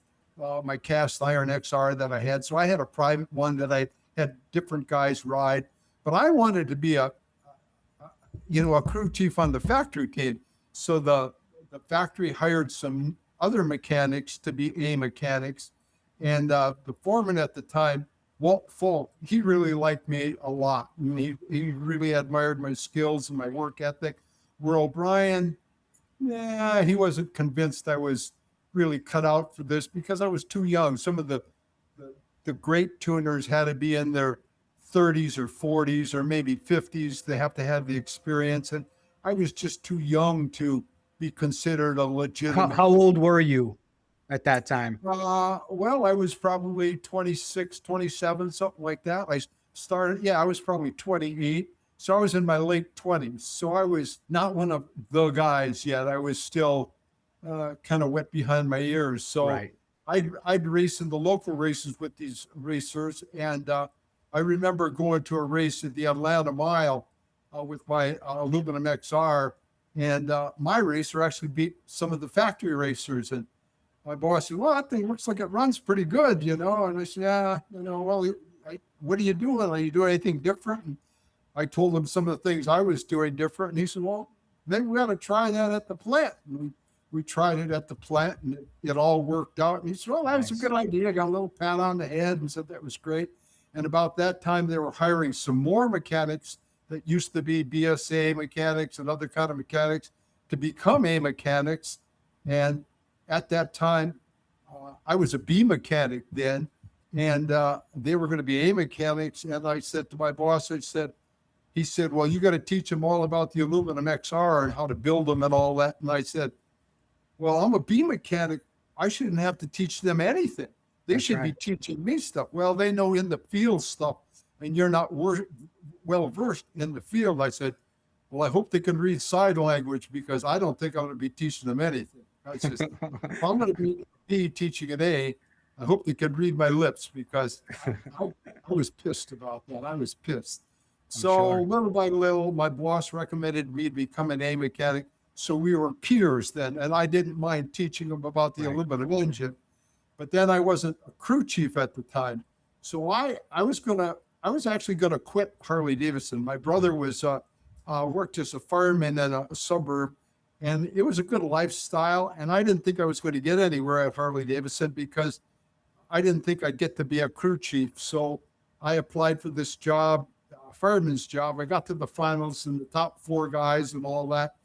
my cast iron XR that I had. So I had a private one that I had different guys ride. But I wanted to be a crew chief on the factory team. So the factory hired some other mechanics to be A mechanics. And the foreman at the time, Walt Folk, he really liked me a lot. And he really admired my skills and my work ethic. Where O'Brien, he wasn't convinced I was really cut out for this because I was too young. Some of the great tuners had to be in their 30s or 40s or maybe 50s. They have to have the experience. And I was just too young to be considered a legitimate. How old were you at that time? Well, I was probably 26, 27, something like that. I was probably 28. So I was in my late 20s. So I was not one of the guys yet. I was still kind of wet behind my ears. So Right. I'd race in the local races with these racers. And I remember going to a race at the Atlanta Mile with my aluminum XR. And my racer actually beat some of the factory racers. And my boss said, "Well, that thing looks like it runs pretty good, And I said, "Yeah, well, what are you doing? Are you doing anything different?" And I told him some of the things I was doing different. And he said, "Well, maybe we ought to try that at the plant." And we tried it at the plant and it all worked out. And he said, "Well, that was a good idea." I got a little pat on the head and said that was great. And about that time, they were hiring some more mechanics that used to be BSA mechanics and other kind of mechanics to become A mechanics. And at that time, I was a B mechanic then. and they were going to be A mechanics. And I said to my boss, he said, well, you got to teach them all about the aluminum XR and how to build them and all that. And I said, well, I'm a B mechanic. I shouldn't have to teach them anything. They That's should be right. teaching me stuff. Well, they know in the field stuff, and you're not well versed in the field. I said, well, I hope they can read sign language, because I don't think I'm going to be teaching them anything. I said, if I'm going to be teaching an A, I hope they can read my lips, because I was pissed about that. I was pissed. So sure. little by little, my boss recommended me to become an A mechanic. So we were peers then, and I didn't mind teaching them about the Right. aluminum engine. But then I wasn't a crew chief at the time. So I was actually gonna quit Harley-Davidson. My brother was worked as a fireman in a suburb, and it was a good lifestyle. And I didn't think I was going to get anywhere at Harley-Davidson, because I didn't think I'd get to be a crew chief. So I applied for this job, fireman's job. I got to the finals and the top 4 guys and all that.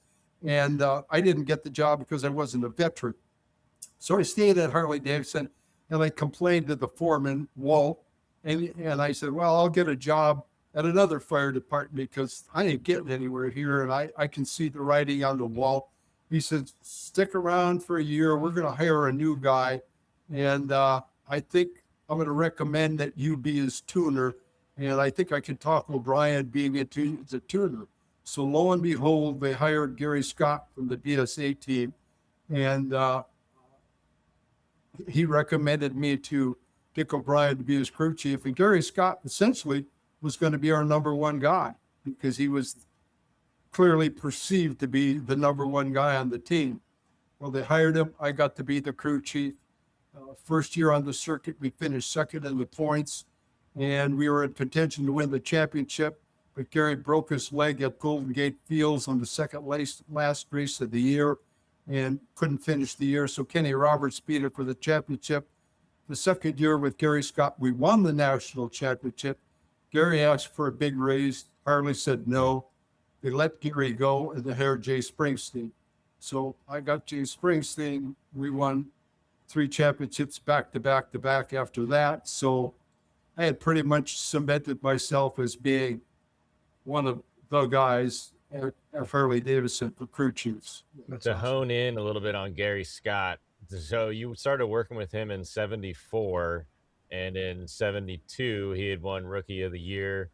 And I didn't get the job because I wasn't a veteran. So I stayed at Harley-Davidson, and I complained to the foreman, Walt, and I said, well, I'll get a job at another fire department, because I ain't getting anywhere here, and I can see the writing on the wall. He said, stick around for a year. We're going to hire a new guy, and I think I'm going to recommend that you be his tuner, and I think I can talk O'Brien being a tuner. So lo and behold, they hired Gary Scott from the DSA team, and he recommended me to Dick O'Brien to be his crew chief. And Gary Scott essentially was going to be our number 1 guy, because he was clearly perceived to be the number 1 guy on the team. Well, they hired him. I got to be the crew chief. First year on the circuit, we finished second in the points, and we were in contention to win the championship. But Gary broke his leg at Golden Gate Fields on the second last race of the year, and couldn't finish the year. So Kenny Roberts beat it for the championship. The second year with Gary Scott, we won the national championship. Gary asked for a big raise. Harley said no. They let Gary go, and they hired Jay Springsteen. So I got Jay Springsteen. We won 3 championships back to back to back after that. So I had pretty much cemented myself as being one of the guys at Harley-Davidson for crew chiefs. To hone in a little bit on Gary Scott, so you started working with him in 74, and in 72 he had won Rookie of the Year.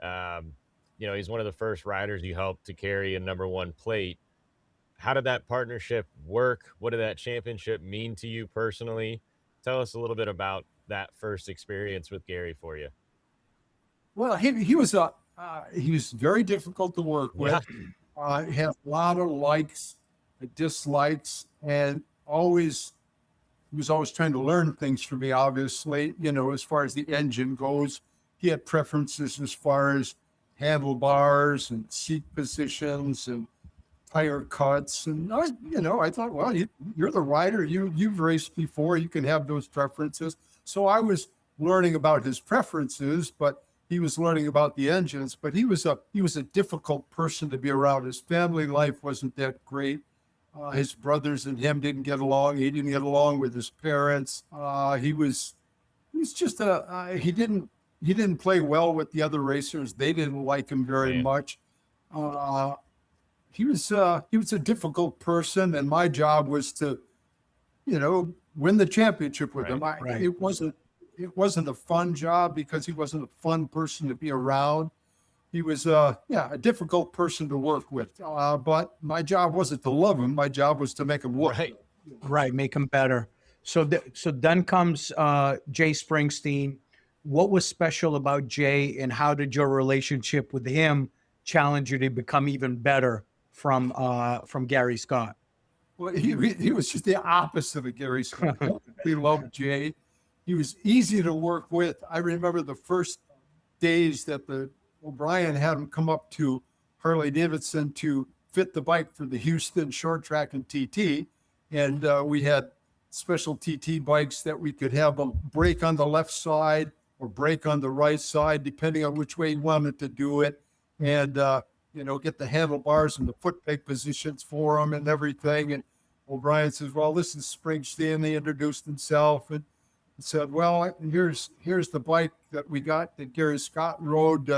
He's one of the first riders you helped to carry a number 1 plate. How did that partnership work? What did that championship mean to you personally? Tell us a little bit about that first experience with Gary for you. Well, he was very difficult to work with. Yeah. He had a lot of likes and dislikes, and he was always trying to learn things from me, obviously, as far as the engine goes. He had preferences as far as handlebars and seat positions and tire cuts. And I thought, well, you're the rider. You've raced before. You can have those preferences. So I was learning about his preferences, but he was learning about the engines. But he was a difficult person to be around. His family life wasn't that great. His brothers and him didn't get along. He didn't get along with his parents. He was just he didn't play well with the other racers. They didn't like him very much. He was a difficult person, and my job was to, win the championship with him. It wasn't a fun job, because he wasn't a fun person to be around. He was a difficult person to work with. But my job wasn't to love him. My job was to make him work. Right, make him better. So then comes Jay Springsteen. What was special about Jay, and how did your relationship with him challenge you to become even better from Gary Scott? Well, he was just the opposite of Gary Scott. We loved Jay. He was easy to work with. I remember the first days that the O'Brien had him come up to Harley-Davidson to fit the bike for the Houston short track and TT. And we had special TT bikes that we could have them brake on the left side or brake on the right side, depending on which way you wanted to do it. And, get the handlebars and the foot peg positions for them and everything. And O'Brien says, well, this is Springsteen. They introduced himself. And said, well, here's the bike that we got that Gary Scott rode.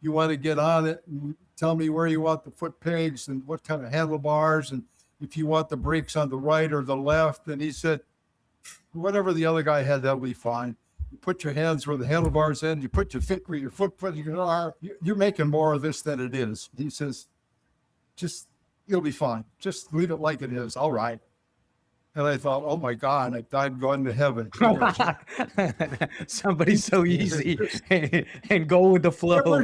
You want to get on it and tell me where you want the foot pegs and what kind of handlebars and if you want the brakes on the right or the left. And he said, whatever the other guy had, that'll be fine. You put your hands where the handlebars end. You put your foot where your foot are. You're making more of this than it is. He says, just, it'll be fine. Just leave it like it is. All right. And I thought, oh my God, I died going to heaven. Somebody's so easy and go with the flow.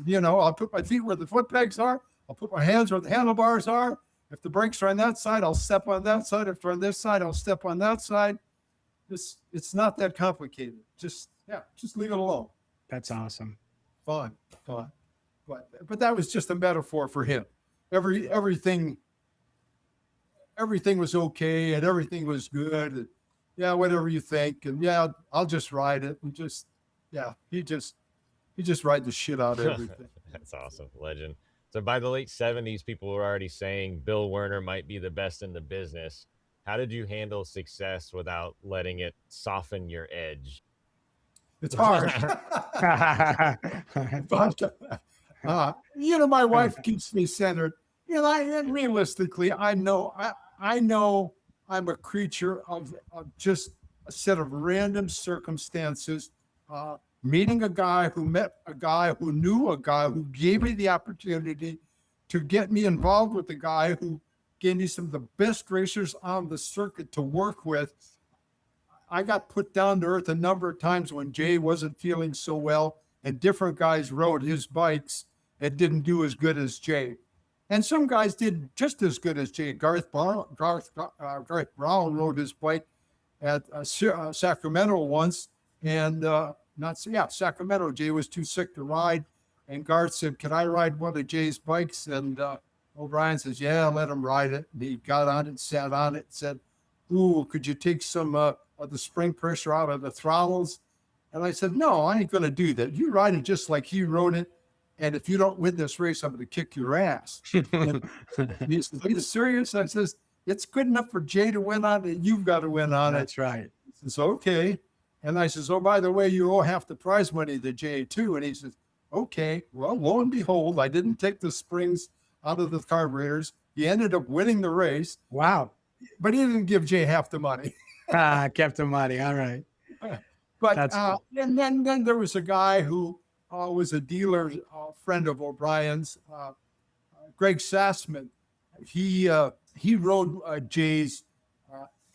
You know, I'll put my feet where the foot pegs are. I'll put my hands where the handlebars are. If the brakes are on that side, I'll step on that side. If they're on this side, I'll step on that side. It's not that complicated. Just leave it alone. That's awesome. Fine. But that was just a metaphor for him. Everything was okay and everything was good. And, yeah, whatever you think. And yeah, I'll just ride it. And he just ride the shit out of everything. That's awesome. Legend. So by the late 70s, people were already saying Bill Werner might be the best in the business. How did you handle success without letting it soften your edge? It's hard. But, my wife keeps me centered. Realistically, I know I'm a creature of just a set of random circumstances. Meeting a guy who met a guy who knew a guy who gave me the opportunity to get me involved with the guy who gave me some of the best racers on the circuit to work with. I got put down to earth a number of times when Jay wasn't feeling so well and different guys rode his bikes and didn't do as good as Jay. And some guys did just as good as Jay. Garth Brown rode his bike at Sacramento once. And Sacramento. Jay was too sick to ride. And Garth said, can I ride one of Jay's bikes? And O'Brien says, yeah, let him ride it. And he got on it, sat on it, said, ooh, could you take some of the spring pressure out of the throttles? And I said, no, I ain't going to do that. You ride it just like he rode it. And if you don't win this race, I'm going to kick your ass. And he says, are you serious? I says, it's good enough for Jay to win on it. You've got to win on it. That's right. He says, okay. And I says, oh, by the way, you owe half the prize money to Jay too. And he says, okay. Well, lo and behold, I didn't take the springs out of the carburetors. He ended up winning the race. Wow. But he didn't give Jay half the money. Kept the money. All right. But cool. And then there was a guy who was a dealer friend of O'Brien's, Greg Sassman. He rode Jay's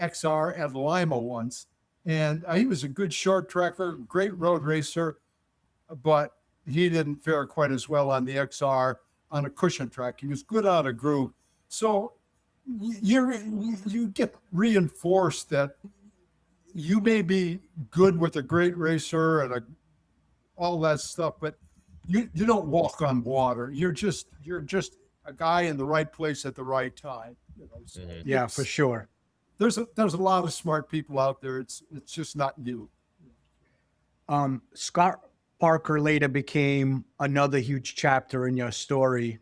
XR at Lima once, and he was a good short tracker, great road racer, but he didn't fare quite as well on the XR on a cushion track. He was good on a groove. So you get reinforced that you may be good with a great racer and all that stuff, but you don't walk on water. You're just a guy in the right place at the right time. So yeah, for sure. There's a lot of smart people out there. It's just not you. Scott Parker later became another huge chapter in your story.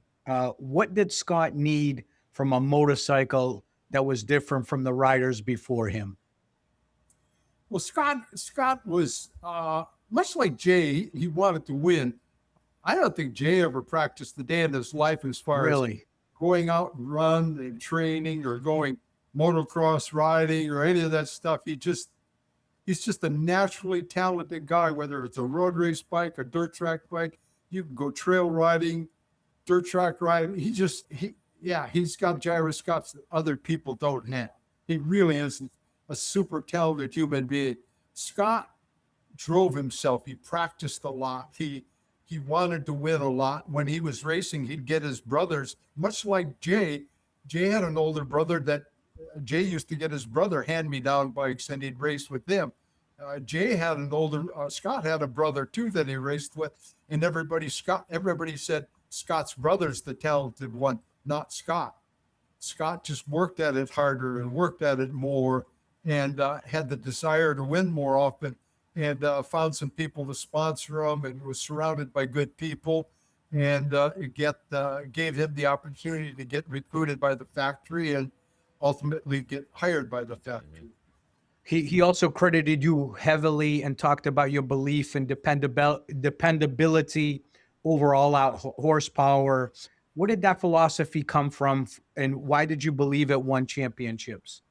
What did Scott need from a motorcycle that was different from the riders before him? Well, Scott was much like Jay. He wanted to win. I don't think Jay ever practiced a day in his life as far as going out and run and training or going motocross riding or any of that stuff. He's just a naturally talented guy, whether it's a road race bike, a dirt track bike. You can go trail riding, dirt track riding. He's got gyroscopes that other people don't have. He really is a super talented human being. Scott drove himself. He practiced a lot. He wanted to win a lot. When he was racing, he'd get his brothers, much like Jay. Jay had an older brother that Jay used to get his brother hand-me-down bikes and he'd race with them. Scott had a brother too that he raced with, and everybody said Scott's brother's the talented one, not Scott. Scott just worked at it harder and worked at it more and had the desire to win more often, and found some people to sponsor him and was surrounded by good people, and gave him the opportunity to get recruited by the factory and ultimately get hired by the factory. He also credited you heavily and talked about your belief in dependability, overall out horsepower. Where did that philosophy come from, and why did you believe it won championships?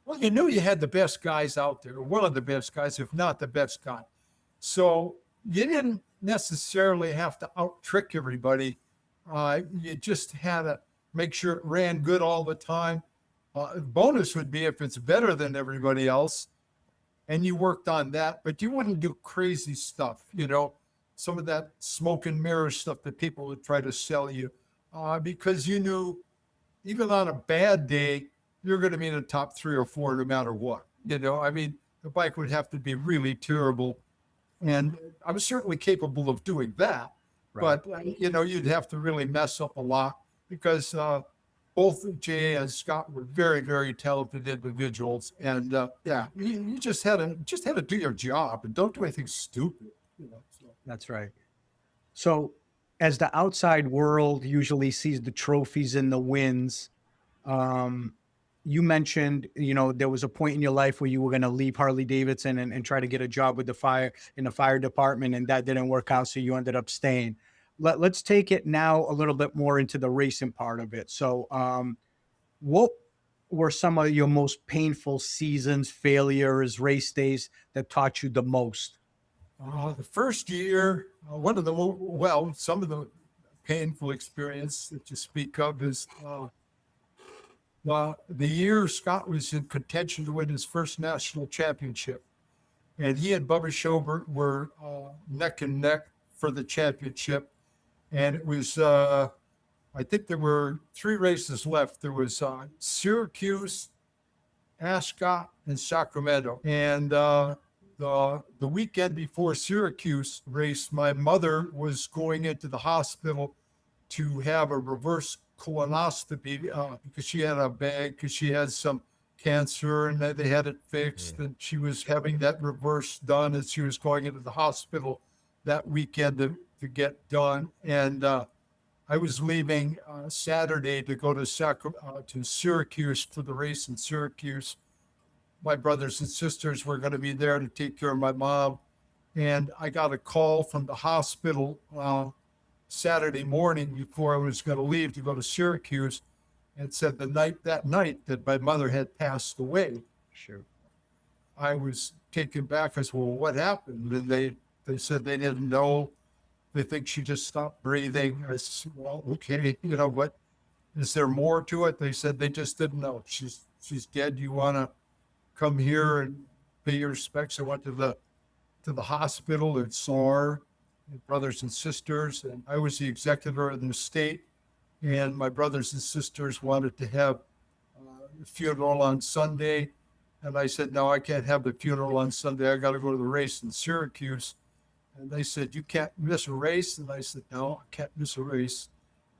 Well, you knew you had the best guys out there, one of the best guys, if not the best guy. So you didn't necessarily have to out trick everybody. You just had to make sure it ran good all the time. Bonus would be if it's better than everybody else, and you worked on that, but you wouldn't do crazy stuff, some of that smoke and mirror stuff that people would try to sell you, because you knew even on a bad day, you're going to be in the top 3 or 4 no matter what. I mean, the bike would have to be really terrible. And I was certainly capable of doing that. Right. But, you'd have to really mess up a lot because both Jay and Scott were very, very talented individuals. And you just had to do your job and don't do anything stupid. So. That's right. So as the outside world usually sees the trophies and the wins, you mentioned, there was a point in your life where you were going to leave Harley-Davidson and try to get a job with the fire department, and that didn't work out. So you ended up staying. Let's take it now a little bit more into the racing part of it. So, what were some of your most painful seasons, failures, race days that taught you the most? The first year, some of the painful experience that you speak of is the year Scott was in contention to win his first national championship. And he and Bubba Schobert were neck and neck for the championship. And it was, I think there were 3 races left. There was Syracuse, Ascot, and Sacramento. And the weekend before Syracuse race, my mother was going into the hospital to have a reverse colonoscopy because she had a bag, because she had some cancer and they had it fixed. And she was having that reverse done as she was going into the hospital that weekend to get done. And I was leaving Saturday to go to Syracuse for the race in Syracuse. My brothers and sisters were going to be there to take care of my mom. And I got a call from the hospital Saturday morning before I was going to leave to go to Syracuse, and said that night that my mother had passed away. Sure. I was taken back. I said, well, what happened? And they said they didn't know. They think she just stopped breathing. I said, well, okay, what is there more to it? They said they just didn't know. She's dead. You want to come here and pay your respects? I went to the hospital and saw her, brothers and sisters, and I was the executor of the estate, and my brothers and sisters wanted to have a funeral on Sunday, and I said, no, I can't have the funeral on Sunday. I got to go to the race in Syracuse. And they said, you can't miss a race? And I said, no, I can't miss a race.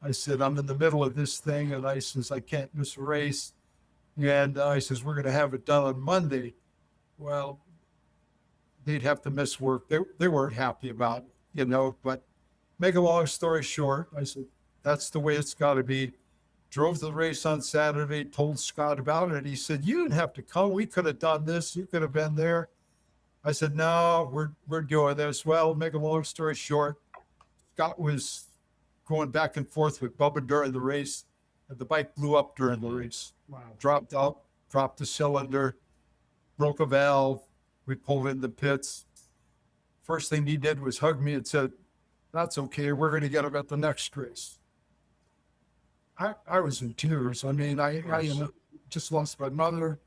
I said, I'm in the middle of this thing, and I says, I can't miss a race. And I says, we're going to have it done on Monday. Well, they'd have to miss work. They weren't happy about it, but make a long story short, I said, that's the way it's got to be. Drove the race on Saturday, told Scott about it. He said, you didn't have to come. We could have done this. You could have been there. I said, no, we're doing this. Well, make a long story short, Scott was going back and forth with Bubba during the race, and the bike blew up during the race. Wow. Dropped out, dropped the cylinder, broke a valve. We pulled in the pits. First thing he did was hug me and said, that's okay. We're going to get him at the next race. I was in tears. I mean, I just lost my mother.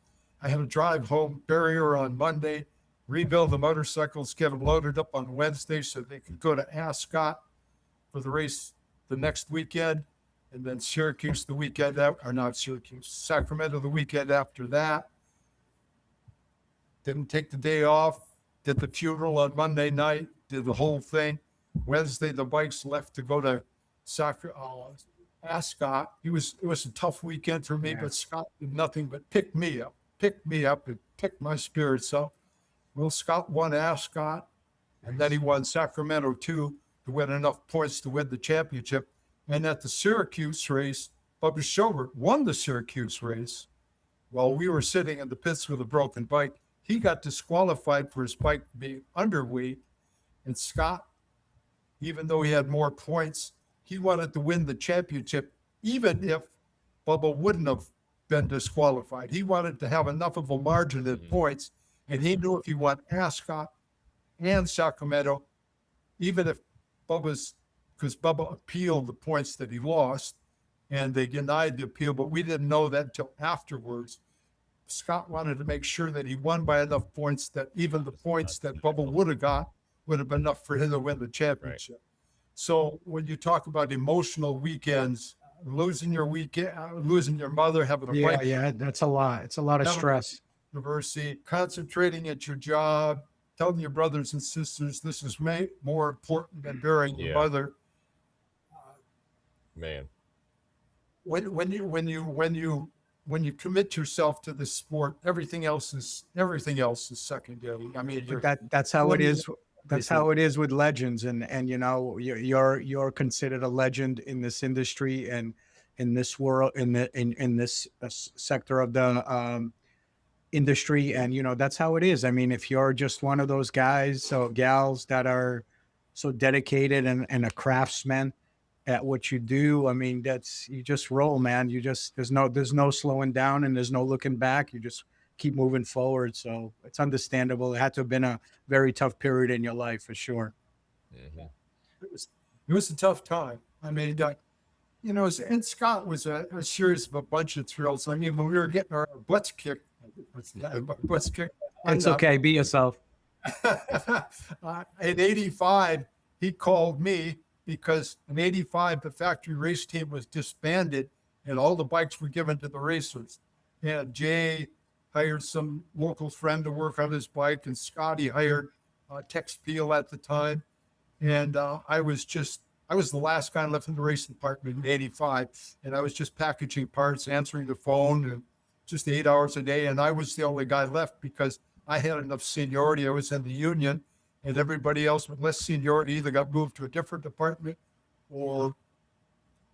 I had to drive home, bury her on Monday, rebuild the motorcycles, get them loaded up on Wednesday so they could go to Ascot for the race the next weekend, and then Syracuse the weekend after, or not Syracuse, Sacramento the weekend after that. Didn't take the day off, did the funeral on Monday night, did the whole thing. Wednesday, the bikes left to go to Ascot. It was a tough weekend for me, but Scott did nothing but pick me up and pick my spirits up. Well, Scott won Ascot, and then he won Sacramento too to win enough points to win the championship. And at the Syracuse race, Bubba Schobert won the Syracuse race. While we were sitting in the pits with a broken bike, he got disqualified for his bike being underweight. And Scott, even though he had more points, he wanted to win the championship, even if Bubba wouldn't have been disqualified. He wanted to have enough of a margin in points. And he knew if he won Ascot and Sacramento, even if because Bubba appealed the points that he lost, and they denied the appeal, but we didn't know that until afterwards. Scott wanted to make sure that he won by enough points that even the points that Bubba would have got would have been enough for him to win the championship. Right. So when you talk about emotional weekends, losing your weekend, losing your mother, having a bike, that's a lot. It's a lot of stress. University, concentrating at your job, telling your brothers and sisters this is more important than burying your mother. Man, when you commit yourself to this sport, everything else is secondary. I mean, that's how it is. That's how it is with legends, and you know, you're considered a legend in this industry and in this world, in this sector of the industry, and you know, that's how it is. I mean, if you're just one of those guys or gals that are so dedicated and a craftsman at what you do, I mean, you just roll, man. There's no slowing down and there's no looking back. You just keep moving forward. So it's understandable. It had to have been a very tough period in your life for sure. Mm-hmm. It was a tough time. I mean, you know, and Scott was a series of a bunch of thrills. I mean, when we were getting our butts kicked, it's okay. Be yourself. In 85, he called me because in 85, the factory race team was disbanded and all the bikes were given to the racers. And Jay hired some local friend to work on his bike, and Scotty hired Tex Peel at the time. And I was the last guy left in the race department in 85. And I was just packaging parts, answering the phone, and just 8 hours a day. And I was the only guy left because I had enough seniority. I was in the union, and everybody else with less seniority either got moved to a different department or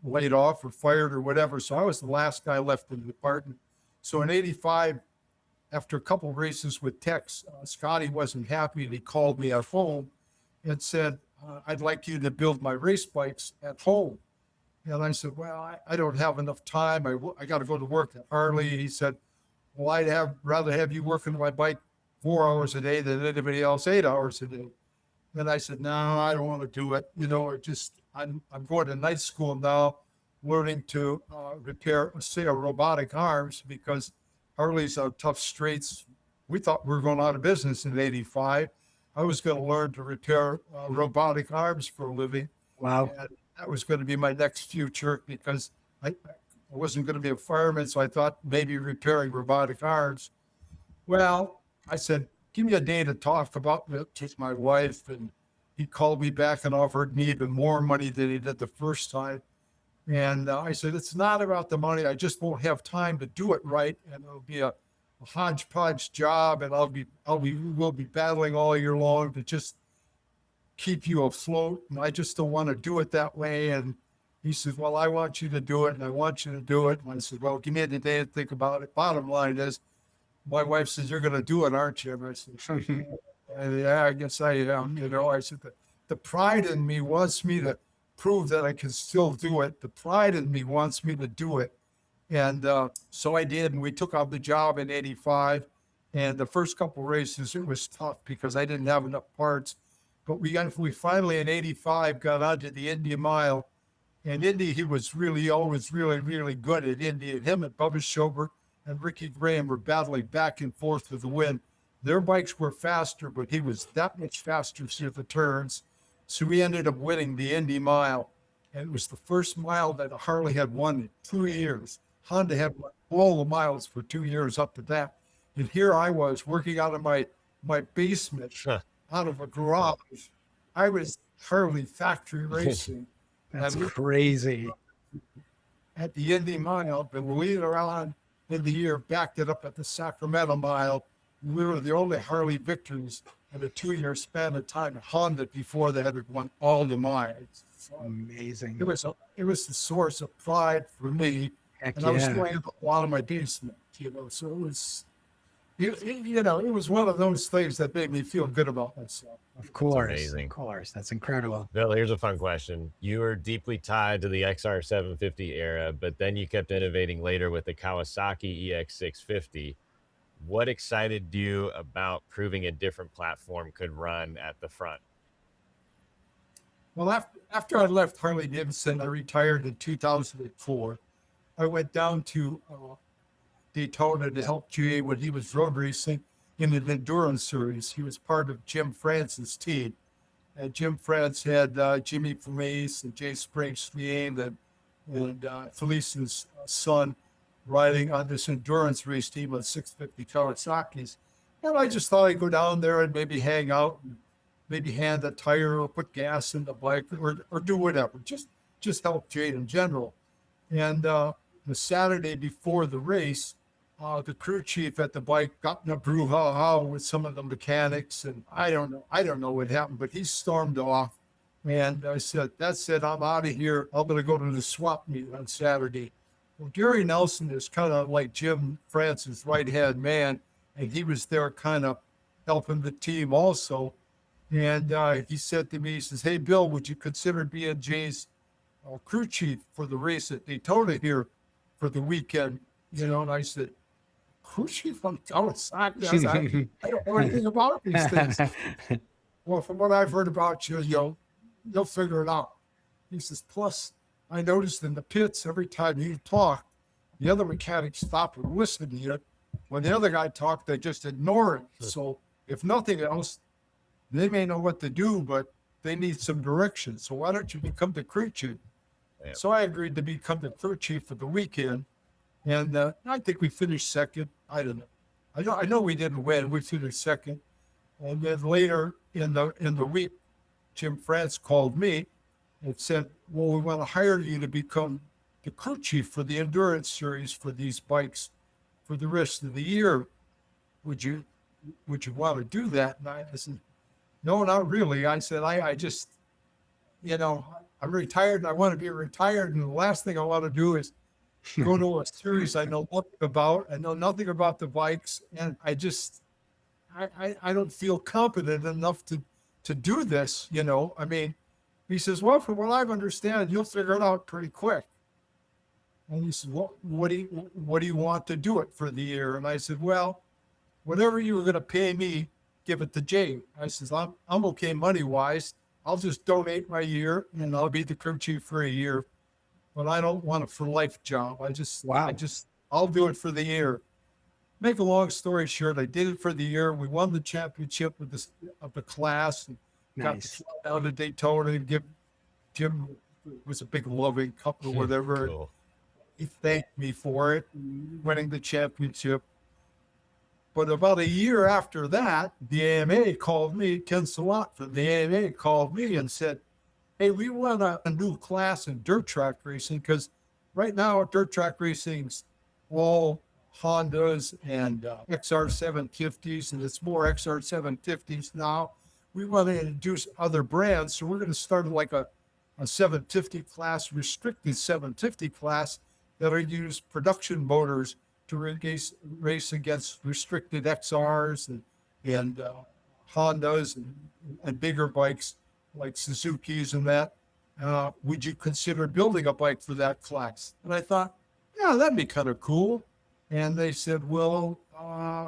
laid off or fired or whatever. So I was the last guy left in the department. So in 85, after a couple of races with Tex, Scotty wasn't happy, and he called me at home and said, I'd like you to build my race bikes at home. And I said, well, I don't have enough time. I got to go to work at Harley. He said, well, I'd rather have you working on my bike 4 hours a day than anybody else 8 hours a day. And I said, no, I don't want to do it. You know, I'm going to night school now, learning to repair, say, robotic arms, because Harley's on tough straights. We thought we were going out of business in 85. I was going to learn to repair robotic arms for a living. Wow. And that was going to be my next future, because I wasn't going to be a fireman. So I thought maybe repairing robotic arms. Well, I said, give me a day to talk about it with my wife. And he called me back and offered me even more money than he did the first time. And I said, it's not about the money. I just won't have time to do it right. And it'll be a hodgepodge job. And we'll be battling all year long to just keep you afloat. And I just don't want to do it that way. And he said, well, I want you to do it. And I want you to do it. And I said, well, give me a day to think about it. Bottom line is, my wife says, you're going to do it, aren't you? And I said, yeah, I guess I am. You know, I said, the pride in me wants me to prove that I can still do it. The pride in me wants me to do it. And so I did. And we took on the job in 85. And the first couple of races, it was tough because I didn't have enough parts. But we finally in 85 got onto the Indy Mile. And Indy, he was always really good at Indy. And him and Bubba Schobert and Ricky Graham were battling back and forth for the win. Their bikes were faster, but he was that much faster through the turns. So we ended up winning the Indy Mile. And it was the first mile that Harley had won in 2 years. Honda had won all the miles for 2 years up to that. And here I was working out of my basement, out of a garage. I was Harley factory racing. That's crazy. At the Indy Mile, been leading around in the year, backed it up at the Sacramento Mile. We were the only Harley victories in a 2-year span of time. Honda before they had won all the miles. So amazing. It was the source of pride for me. Heck and yeah. I was going a lot of my basement. So it was, it was one of those things that made me feel good about myself. Of course, amazing. of course. That's incredible. Bill, here's a fun question. You were deeply tied to the XR-750 era, but then you kept innovating later with the Kawasaki EX650. What excited you about proving a different platform could run at the front? Well, after I left Harley-Davidson, I retired in 2004. I went down to Daytona to help GA when he was road racing in an endurance series. He was part of Jim France's team. And Jim France had Jimmy Felice and Jay Springsteen and Felice's son riding on this endurance race team on 650 Kawasaki's. And I just thought I'd go down there and maybe hang out and maybe hand a tire or put gas in the bike or do whatever. Just help Jade in general. And the Saturday before the race, the crew chief at the bike got in a brouhaha with some of the mechanics, and I don't know what happened, but he stormed off. And I said, "That's it. I'm out of here. I'm going to go to the swap meet on Saturday." Well, Gary Nelson is kind of like Jim France's right-hand man, and he was there kind of helping the team also. And he said to me, he says, "Hey, Bill, would you consider being Jay's crew chief for the race at Daytona here for the weekend?" And I said, "Crew chief on Kawasaki? I don't know anything about these things." "Well, from what I've heard about you, you'll figure it out." He says, "Plus, I noticed in the pits, every time you talk, the other mechanics stop and listen to you. When the other guy talked, they just ignore it. So if nothing else, they may know what to do, but they need some direction. So why don't you become the crew chief?" Yeah. So I agreed to become the crew chief for the weekend. And I think we finished second. I don't know. I know we didn't win. We finished second. And then later in the week, Jim France called me and said, "Well, we want to hire you to become the crew chief for the endurance series for these bikes for the rest of the year. Would you want to do that?" And I said, "No, not really." I said, I just, I'm retired and I want to be retired. And the last thing I want to do is go to a series I know nothing about. I know nothing about the bikes. And I just, I don't feel competent enough to do this, I mean, he says, "Well, from what I understand, you'll figure it out pretty quick." And he said, "Well, what do you want to do it for the year?" And I said, "Well, whatever you were going to pay me, give it to Jay." I says, I'm okay money wise. I'll just donate my year and I'll be the crew chief for a year, but I don't want a for life job. I'll do it for the year. Make a long story short, I did it for the year. We won the championship of the class and got to Nice. fly out to Daytona and give Jim was a big loving couple or whatever. Cool. He thanked me for it, winning the championship. But about a year after that, the AMA called me, Ken Salat from the AMA called me and said, "Hey, we want a new class in dirt track racing, because right now dirt track racing's all Hondas and XR-750s, and it's more XR-750s now. We want to introduce other brands, so we're going to start like a 750 class, restricted 750 class that'll use production motors to race against restricted XRs and Hondas and bigger bikes like Suzuki's and that. Would you consider building a bike for that class?" And I thought, yeah, that'd be kind of cool. And they said, "Well,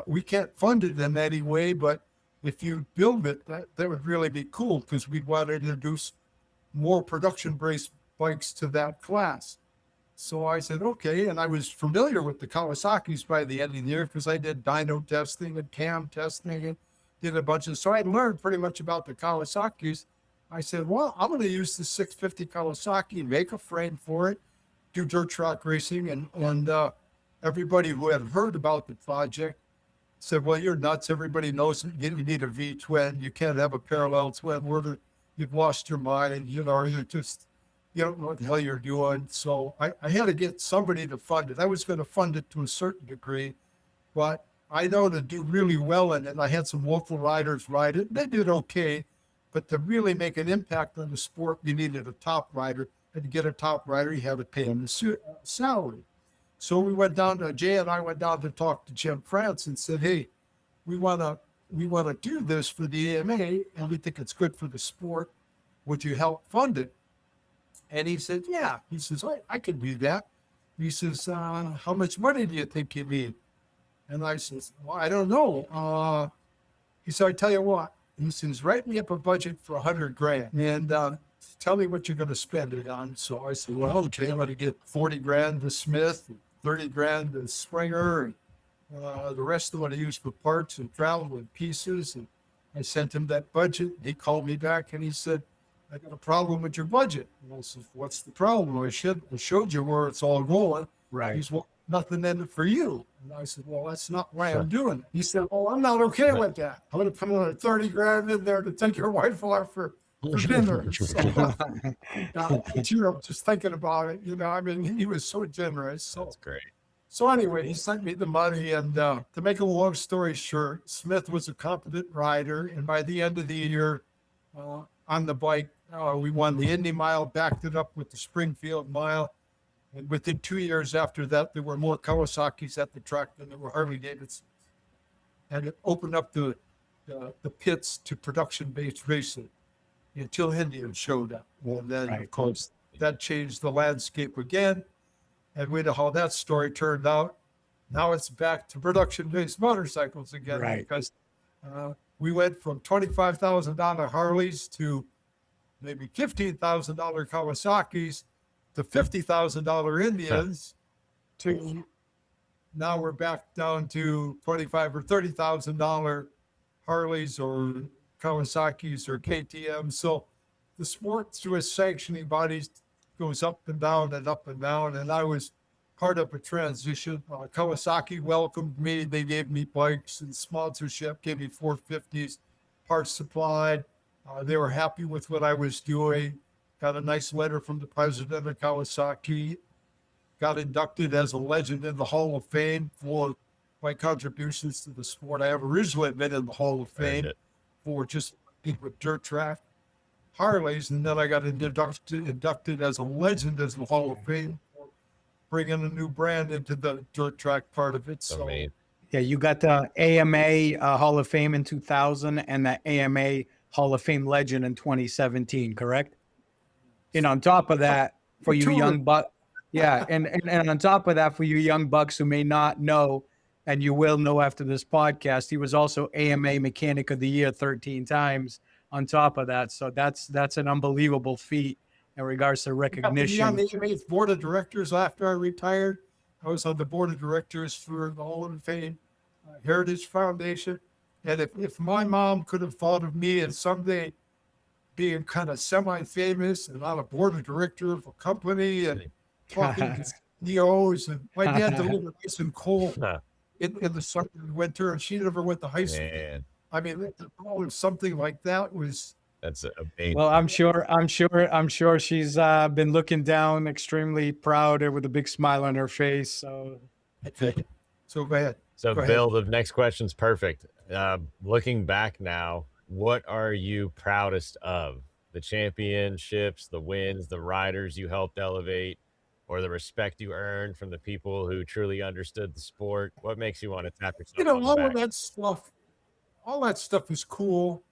we can't fund it in any way, but if you build it, that would really be cool, because we'd want to introduce more production-based bikes to that class." So I said, okay. And I was familiar with the Kawasaki's by the end of the year because I did dyno testing and cam testing and did a bunch of, so I learned pretty much about the Kawasaki's. I said, well, I'm going to use the 650 Kawasaki, make a frame for it, do dirt track racing. And everybody who had heard about the project said, "Well, you're nuts. Everybody knows you need a V-twin. You can't have a parallel twin. You've lost your mind. You don't know what the hell you're doing." So I had to get somebody to fund it. I was going to fund it to a certain degree, but I know to do really well in it. I had some local riders ride it. They did okay, but to really make an impact on the sport, you needed a top rider. And to get a top rider, you had to pay him a salary. So Jay and I went down to talk to Jim France and said, hey, we want to do this for the AMA and we think it's good for the sport. Would you help fund it? And he said, yeah. He says, I can do that. He says, how much money do you think you need? And I says, well, I don't know. He said, I tell you what. He says, write me up a budget for $100,000 and tell me what you're going to spend it on. So I said, well, okay, I'm going to get $40,000 to Smith, $30,000 to Springer, and the rest of what I use for parts and travel and pieces. And I sent him that budget. He called me back and he said, I got a problem with your budget. And I said, what's the problem? I showed you where it's all going. Right. He's, well, nothing in it for you. And I said, well, that's not why I'm doing it. He said, oh, I'm not okay with that. I'm going to put another $30,000 in there to take your wife off for dinner. So, just thinking about it, I mean, he was so generous. So That's great. So anyway, he sent me the money, and to make a long story short, Smith was a competent rider, and by the end of the year, on the bike, we won the Indy Mile, backed it up with the Springfield Mile, and within 2 years after that, there were more Kawasaki's at the track than there were Harley-Davidsons, and it opened up the pits to production-based racing until Indians showed up. Well, then, of course, that changed the landscape again. And we know how that story turned out. Now it's back to production-based motorcycles again, because we went from $25,000 Harleys to maybe $15,000 Kawasaki's to $50,000 Indians to now we're back down to $25,000 or $30,000 Harleys or Kawasaki's or KTM. So the sport through its sanctioning bodies goes up and down and up and down. And I was part of a transition. Kawasaki welcomed me. They gave me bikes and sponsorship, gave me 450s, parts supplied. They were happy with what I was doing. Got a nice letter from the president of Kawasaki. Got inducted as a legend in the Hall of Fame for my contributions to the sport. I have originally been in the Hall of Fame for just with dirt track Harleys, and then I got inducted as a legend as the Hall of Fame for bringing a new brand into the dirt track part of it. So, yeah, you got the AMA Hall of Fame in 2000 and the AMA Hall of Fame Legend in 2017, correct? And on top of that, for you young bucks, and on top of that, for you young bucks who may not know, and you will know after this podcast, he was also AMA Mechanic of the Year 13 times. On top of that, so that's an unbelievable feat in regards to recognition. On the AMA's board of directors after I retired. I was on the board of directors for the Hall of Fame Heritage Foundation, and if my mom could have thought of me as someday being kind of semi-famous and on a board of director of a company and talking to CEOs, and my dad delivered ice and coal in the summer and winter, and she never went to high school. Man. I mean, something like that was. That's amazing. Well, I'm sure she's been looking down, extremely proud with a big smile on her face. So go ahead. So, Bill, the next question's perfect. Looking back now, what are you proudest of? The championships, the wins, the riders you helped elevate, or the respect you earned from the people who truly understood the sport? What makes you want to tap yourself on the all back? all that stuff is cool.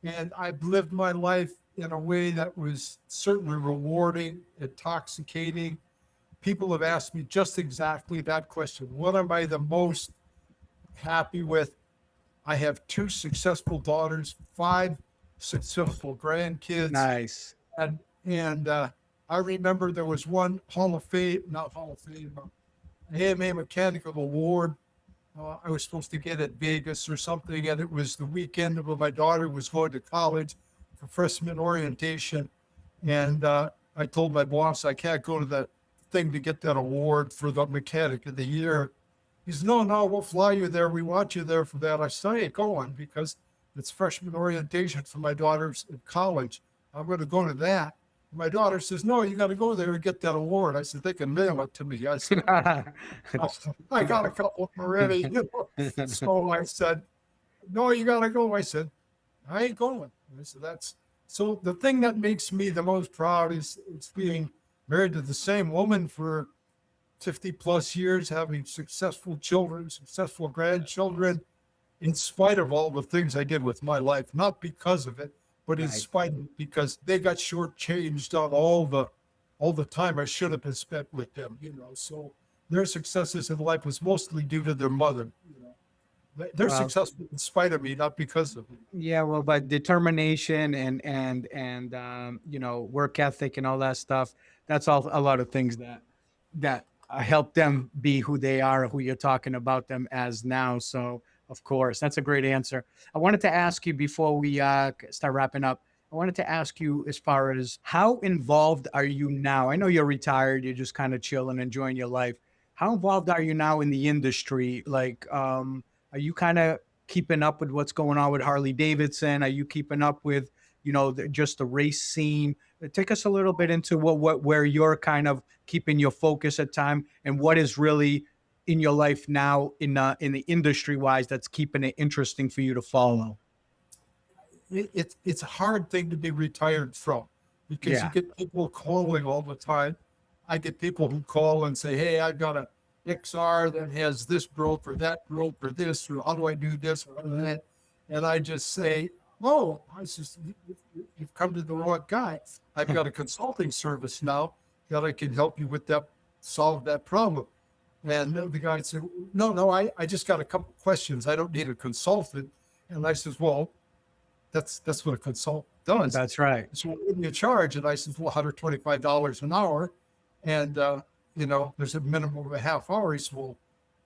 And I've lived my life in a way that was certainly rewarding, intoxicating. People have asked me just exactly that question. What am I the most happy with? I have 2 successful daughters, 5 successful grandkids. nice. And I remember there was one AMA Mechanical Award I was supposed to get at Vegas or something, and it was the weekend when my daughter was going to college for freshman orientation. And I told my boss I can't go to that thing to get that award for the Mechanic of the Year. He said, no, we'll fly you there. We want you there for that. I said, I ain't going because it's freshman orientation for my daughters in college. I'm going to go to that. My daughter says, no, you got to go there and get that award. I said, they can mail it to me. I said, I got a couple already. So I said, no, you got to go. I said, I ain't going. I said, so the thing that makes me the most proud is being married to the same woman for 50 plus years, having successful children, successful grandchildren, in spite of all the things I did with my life, not because of it, but in Right. spite of it, because they got shortchanged on all the time I should have been spent with them, you know. So their successes in life was mostly due to their mother. You know. They're Well, successful in spite of me, not because of me. yeah, well, but determination you know, work ethic and all that stuff, that's all a lot of things that help them be who they are, who you're talking about them as now. So, of course, that's a great answer. I wanted to ask you before we start wrapping up. I wanted to ask you as far as how involved are you now? I know you're retired, you're just kind of chilling, enjoying your life. How involved are you now in the industry? Like, are you kind of keeping up with what's going on with Harley-Davidson? Are you keeping up with, you know, just the race scene? Take us a little bit into where you're kind of keeping your focus at time, and what is really in your life now in the industry wise that's keeping it interesting for you to follow. It's a hard thing to be retired from, because you Yeah. get people calling all the time. I get people who call and say, "Hey, I've got a XR that has this broke or that broke or this, or how do I do this or that?" And I just say, "Oh, you've come to the wrong guy. I've got a consulting service now that I can help you with that, solve that problem." And the guy said, "No, I just got a couple questions. I don't need a consultant." And I says, "Well, that's what a consultant does. That's right. So what do you charge?" And I said, "Well, $125 an hour. And, you know, there's a minimum of a half hour." He said, "Well,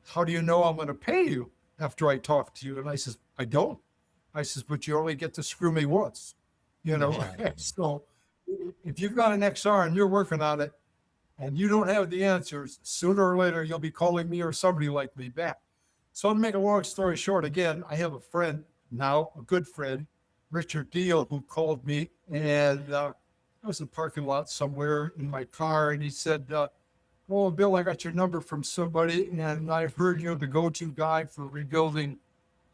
how do you know I'm going to pay you after I talk to you?" And I says, "I don't." I says, "But you only get to screw me once, you know." So if you've got an XR and you're working on it and you don't have the answers, sooner or later, you'll be calling me or somebody like me back. So to make a long story short, again, I have a friend now, a good friend, Richard Deal, who called me, and I was in the parking lot somewhere in my car, and he said, "Oh, Bill, I got your number from somebody, and I've heard you're the go-to guy for rebuilding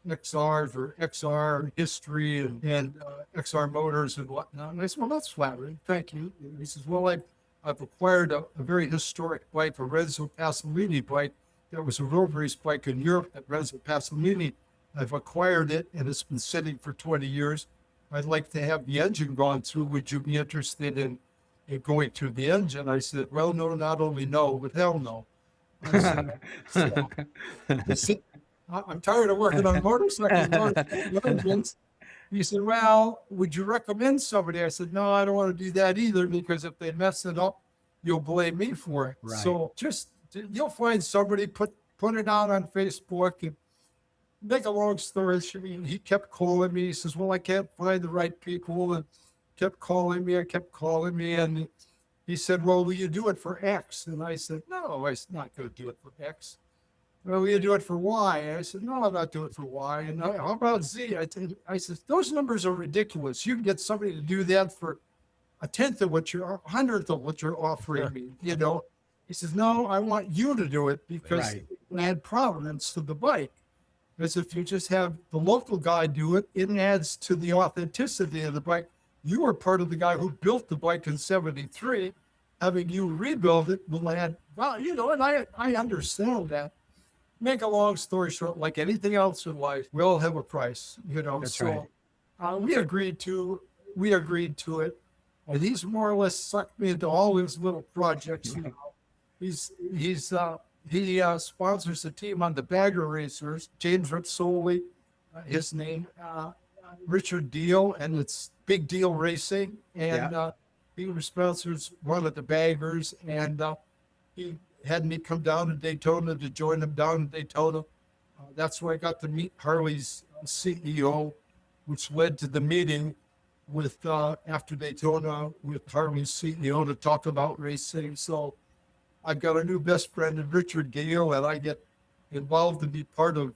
XRs or XR history and XR motors and whatnot." And I said, "Well, that's flattering. Thank you." And he says, "Well, I've acquired a very historic bike, a Renzo Pasolini bike that was a road race bike in Europe at Renzo Pasolini. I've acquired it, and it's been sitting for 20 years. I'd like to have the engine gone through. Would you be interested in going through the engine?" I said, "Well, no, not only no, but hell no." I said, so, I said, I'm tired of working on motorcycles. Engines." He said, "Well, would you recommend somebody?" I said, "No, I don't want to do that either, because if they mess it up, you'll blame me for it." Right. So just, you'll find somebody, put it out on Facebook. And make a long story short, he kept calling me. He says, "Well, I can't find the right people," and kept calling me. I kept calling me. And he said, "Well, will you do it for X?" And I said, "No, I'm not going to do it for X." "Well, will you do it for Y?" And I said, "No, I'm not doing it for Y." And how about Z? I said, "Those numbers are ridiculous. You can get somebody to do that for a tenth of what you're, a hundredth of what you're offering me, you know." He says, "No, I want you to do it, because Right. it add provenance to the bike. Because if you just have the local guy do it, it adds to the authenticity of the bike. You were part of the guy who built the bike in '73. Having you rebuild it will add," well, you know, and I understand that. Make a long story short, like anything else in life, we all have a price, you know. That's so right. we agreed to it. And he's more or less sucked me into all his little projects. You know. He sponsors a team on the bagger racers, James Ripsoli, his name, Richard Deal, and it's Big Deal Racing. And he sponsors one of the baggers, and he had me come down to Daytona to join him down in Daytona. That's where I got to meet Harley's CEO, which led to the meeting with after Daytona with Harley's CEO to talk about racing. So I've got a new best friend in Richard Gale, and I get involved to be part of all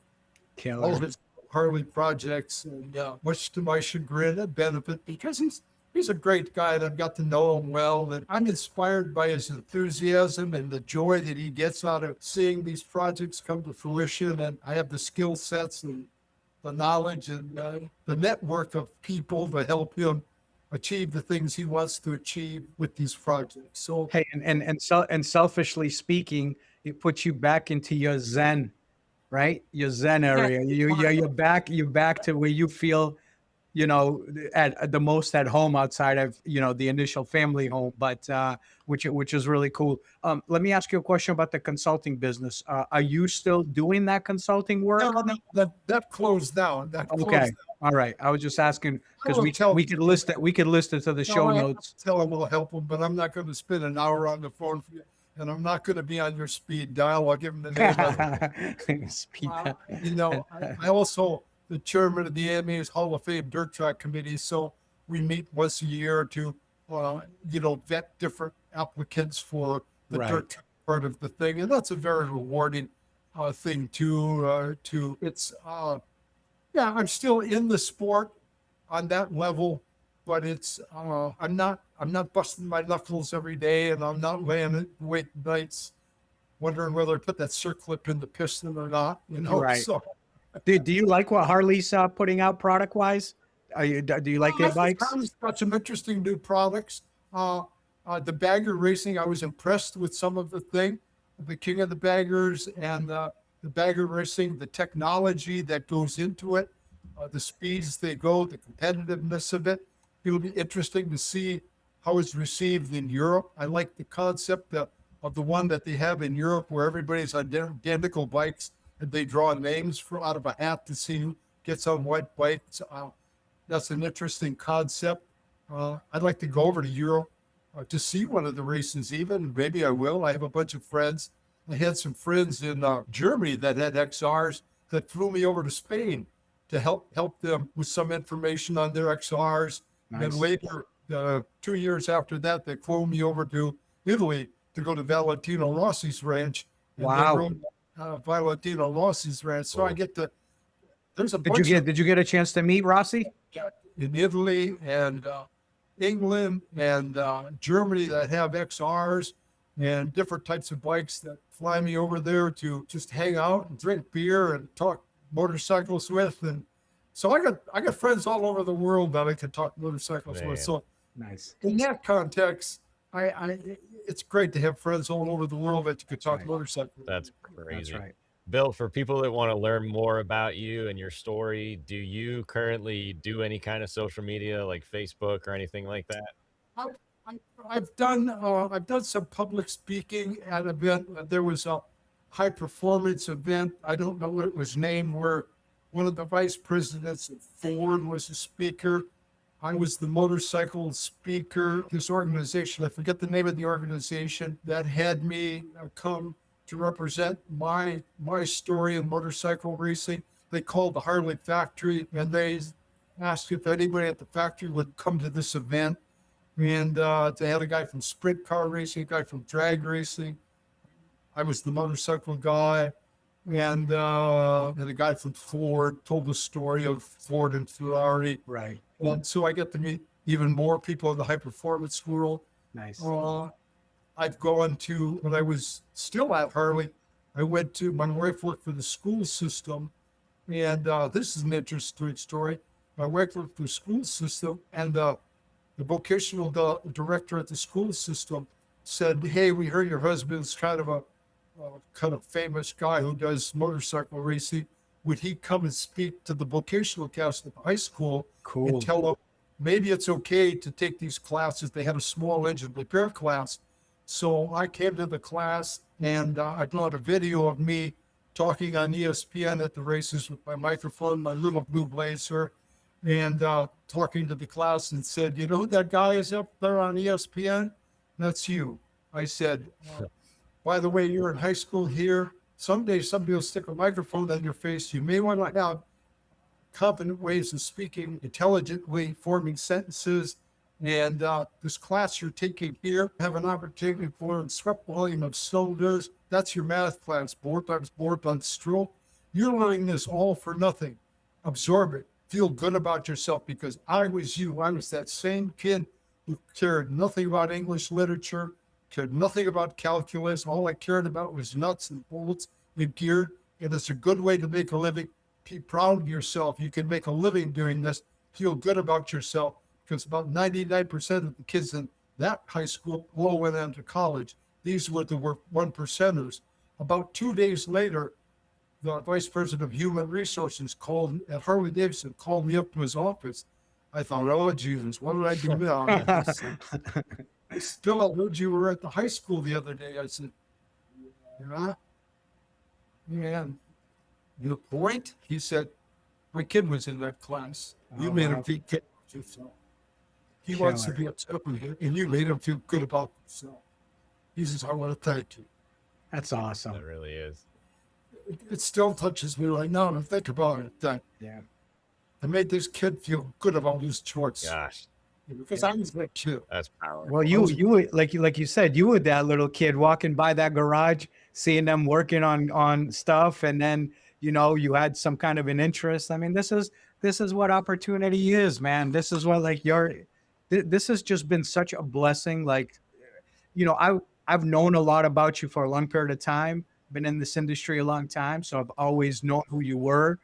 Killer. his Harley projects, and much to my chagrin and benefit, because he's a great guy, and I've got to know him well. And I'm inspired by his enthusiasm and the joy that he gets out of seeing these projects come to fruition. And I have the skill sets and the knowledge and the network of people to help him achieve the things he wants to achieve with these projects. So Hey, and selfishly speaking, it puts you back into your Zen, right? Your Zen area. You're back to where you feel, at the most at home outside of, the initial family home, but which is really cool. Let me ask you a question about the consulting business. Are you still doing that consulting work? No, that closed down. That closed Okay. down. All right. I was just asking because will tell we you. could list it. We could list it to the show No, I notes. tell them we'll help them, but I'm not going to spend an hour on the phone for you, and I'm not going to be on your speed dial. I'll give them the name of Speed. I also the chairman of the AMA's Hall of Fame Dirt Track Committee, so we meet once a year to, vet different applicants for the Right. dirt track part of the thing, and that's a very rewarding thing too. It's I'm still in the sport on that level, but it's I'm not busting my knuckles every day, and I'm not laying awake nights wondering whether I put that circlip in the piston or not. Right. So Do you like what Harley's putting out product wise? Do you like their bikes? Harley's got some interesting new products. The bagger racing, I was impressed with some of the king of the baggers and the bagger racing, the technology that goes into it, the speeds they go, the competitiveness of it. It'll be interesting to see how it's received in Europe. I like the concept of the one that they have in Europe where everybody's on identical bikes and they draw names out of a hat to see who gets on what bikes. That's an interesting concept. I'd like to go over to Europe to see one of the races even. Maybe I will. I have a bunch of friends. I had some friends in Germany that had XRs that flew me over to Spain to help them with some information on their XRs. Nice. And later, 2 years after that, they flew me over to Italy to go to Valentino Rossi's ranch. And Wow. they rode Valentino Rossi's ranch. So I get to. There's a Did bunch you get a chance to meet Rossi? in Italy and England and Germany that have XRs and different types of bikes that fly me over there to just hang out and drink beer and talk motorcycles with. And so I got friends all over the world that I can talk motorcycles Man. with. So Nice. in that context, it's great to have friends all over the world that you could talk right. motorcycles. That's crazy. That's right. Bill, for people that want to learn more about you and your story, do you currently do any kind of social media like Facebook or anything like that? I've done some public speaking at an event. There was a high performance event. I don't know what it was named, where one of the vice presidents of Ford was a speaker. I was the motorcycle speaker. This organization, I forget the name of the organization, that had me come to represent my story in motorcycle racing. They called the Harley factory and they asked if anybody at the factory would come to this event. And they had a guy from sprint car racing, a guy from drag racing. I was the motorcycle guy. And a guy from Ford told the story of Ford and Ferrari. Right. And so I get to meet even more people in the high performance world. Nice. I've gone to, when I was still at Harley, I went to, my wife worked for the school system. And this is an interesting story. My wife worked for the school system, and the vocational director at the school system said, "Hey, we heard your husband's kind of a famous guy who does motorcycle racing. Would he come and speak to the vocational class at the high school Cool. and tell them maybe it's okay to take these classes?" They had a small engine repair class. So I came to the class and I brought a video of me talking on ESPN at the races with my microphone, my little blue blazer, and talking to the class and said, "You know who that guy is up there on ESPN? That's you." I said, "By the way, you're in high school here. Someday somebody will stick a microphone on your face. You may want to have competent ways of speaking intelligently, forming sentences. And this class you're taking here, have an opportunity to learn swept volume of cylinders. That's your math class, bore times stroke. You're learning this all for nothing. Absorb it. Feel good about yourself, because I was you. I was that same kid who cared nothing about English literature, cared nothing about calculus. All I cared about was nuts and bolts and gear. And it's a good way to make a living. Be proud of yourself. You can make a living doing this. Feel good about yourself, because about 99% of the kids in that high school all went on to college. These were the 1%ers. About 2 days later, the vice president of human resources at Harley-Davidson called me up to his office. I thought, oh, Jesus, what did I do now? I still heard you were at the high school the other day. I said, yeah. And your point? He said, my kid was in that class. You made him feel good about yourself. He wants to be a champion, and you made him feel good about himself. He says, I want to thank you. That's awesome. That really is. It still touches me right now to think about it. That I made this kid feel good about his choice. Gosh, Because I was that kid. that's power. Well, you like you said, you were that little kid walking by that garage, seeing them working on stuff, and then you had some kind of an interest. I mean, this is what opportunity is, man. This is what this has just been such a blessing. Like, I've known a lot about you for a long period of time. Been in this industry a long time, so I've always known who you were.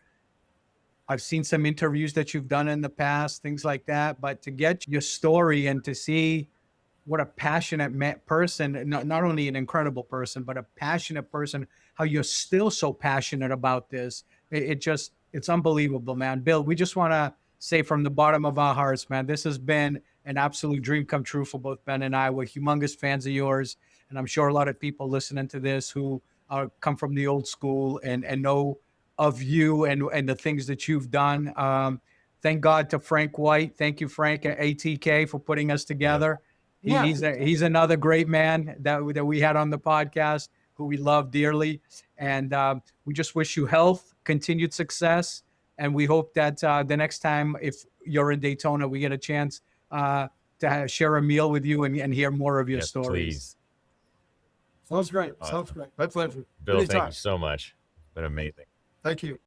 I've seen some interviews that you've done in the past, things like that. But to get your story and to see what a passionate person, not only an incredible person, but a passionate person, how you're still so passionate about this, it's unbelievable, man. Bill, we just want to say from the bottom of our hearts, man, this has been an absolute dream come true for both Ben and I. We're humongous fans of yours. And I'm sure a lot of people listening to this who come from the old school and know of you and the things that you've done. Thank God to Frank White. Thank you, Frank at ATK, for putting us together. Yeah. He's another great man that we had on the podcast who we love dearly. And we just wish you health, continued success. And we hope that the next time, if you're in Daytona, we get a chance to share a meal with you and hear more of your Yes, stories. please. Sounds great. Sounds great. My pleasure. Bill, Anytime. thank you so much. Been amazing. Thank you.